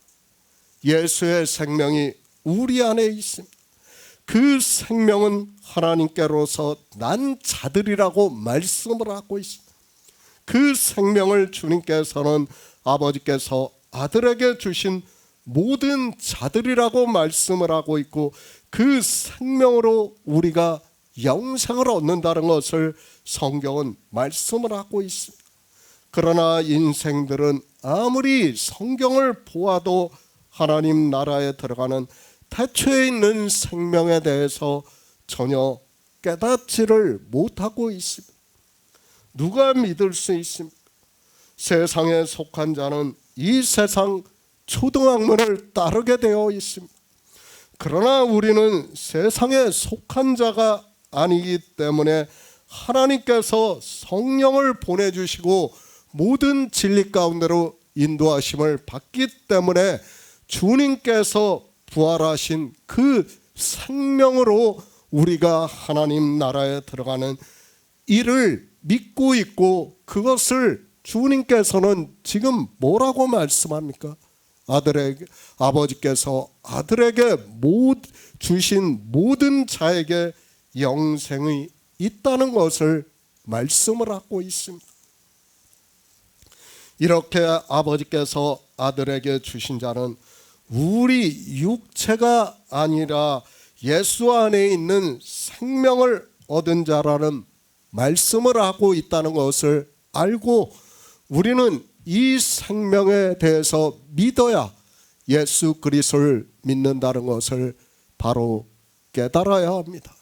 예수의 생명이 우리 안에 있습니다. 그 생명은 하나님께로서 난 자들이라고 말씀을 하고 있습니다. 그 생명을 주님께서는 아버지께서 아들에게 주신 모든 자들이라고 말씀을 하고 있고 그 생명으로 우리가 영생을 얻는다는 것을 성경은 말씀을 하고 있습니다. 그러나 인생들은 아무리 성경을 보아도 하나님 나라에 들어가는 태초에 있는 생명에 대해서 전혀 깨닫지를 못하고 있습니다. 누가 믿을 수 있습니까? 세상에 속한 자는 이 세상 초등학문을 따르게 되어 있습니다. 그러나 우리는 세상에 속한 자가 아니기 때문에 하나님께서 성령을 보내주시고 모든 진리 가운데로 인도하심을 받기 때문에 주님께서 부활하신 그 생명으로 우리가 하나님 나라에 들어가는 일을 믿고 있고 그것을 주님께서는 지금 뭐라고 말씀합니까? 아버지께서 아들에게 주신 모든 자에게 영생이 있다는 것을 말씀을 하고 있습니다. 이렇게 아버지께서 아들에게 주신 자는 우리 육체가 아니라 예수 안에 있는 생명을 얻은 자라는 말씀을 하고 있다는 것을 알고 우리는 이 생명에 대해서 믿어야 예수 그리스도를 믿는다는 것을 바로 깨달아야 합니다.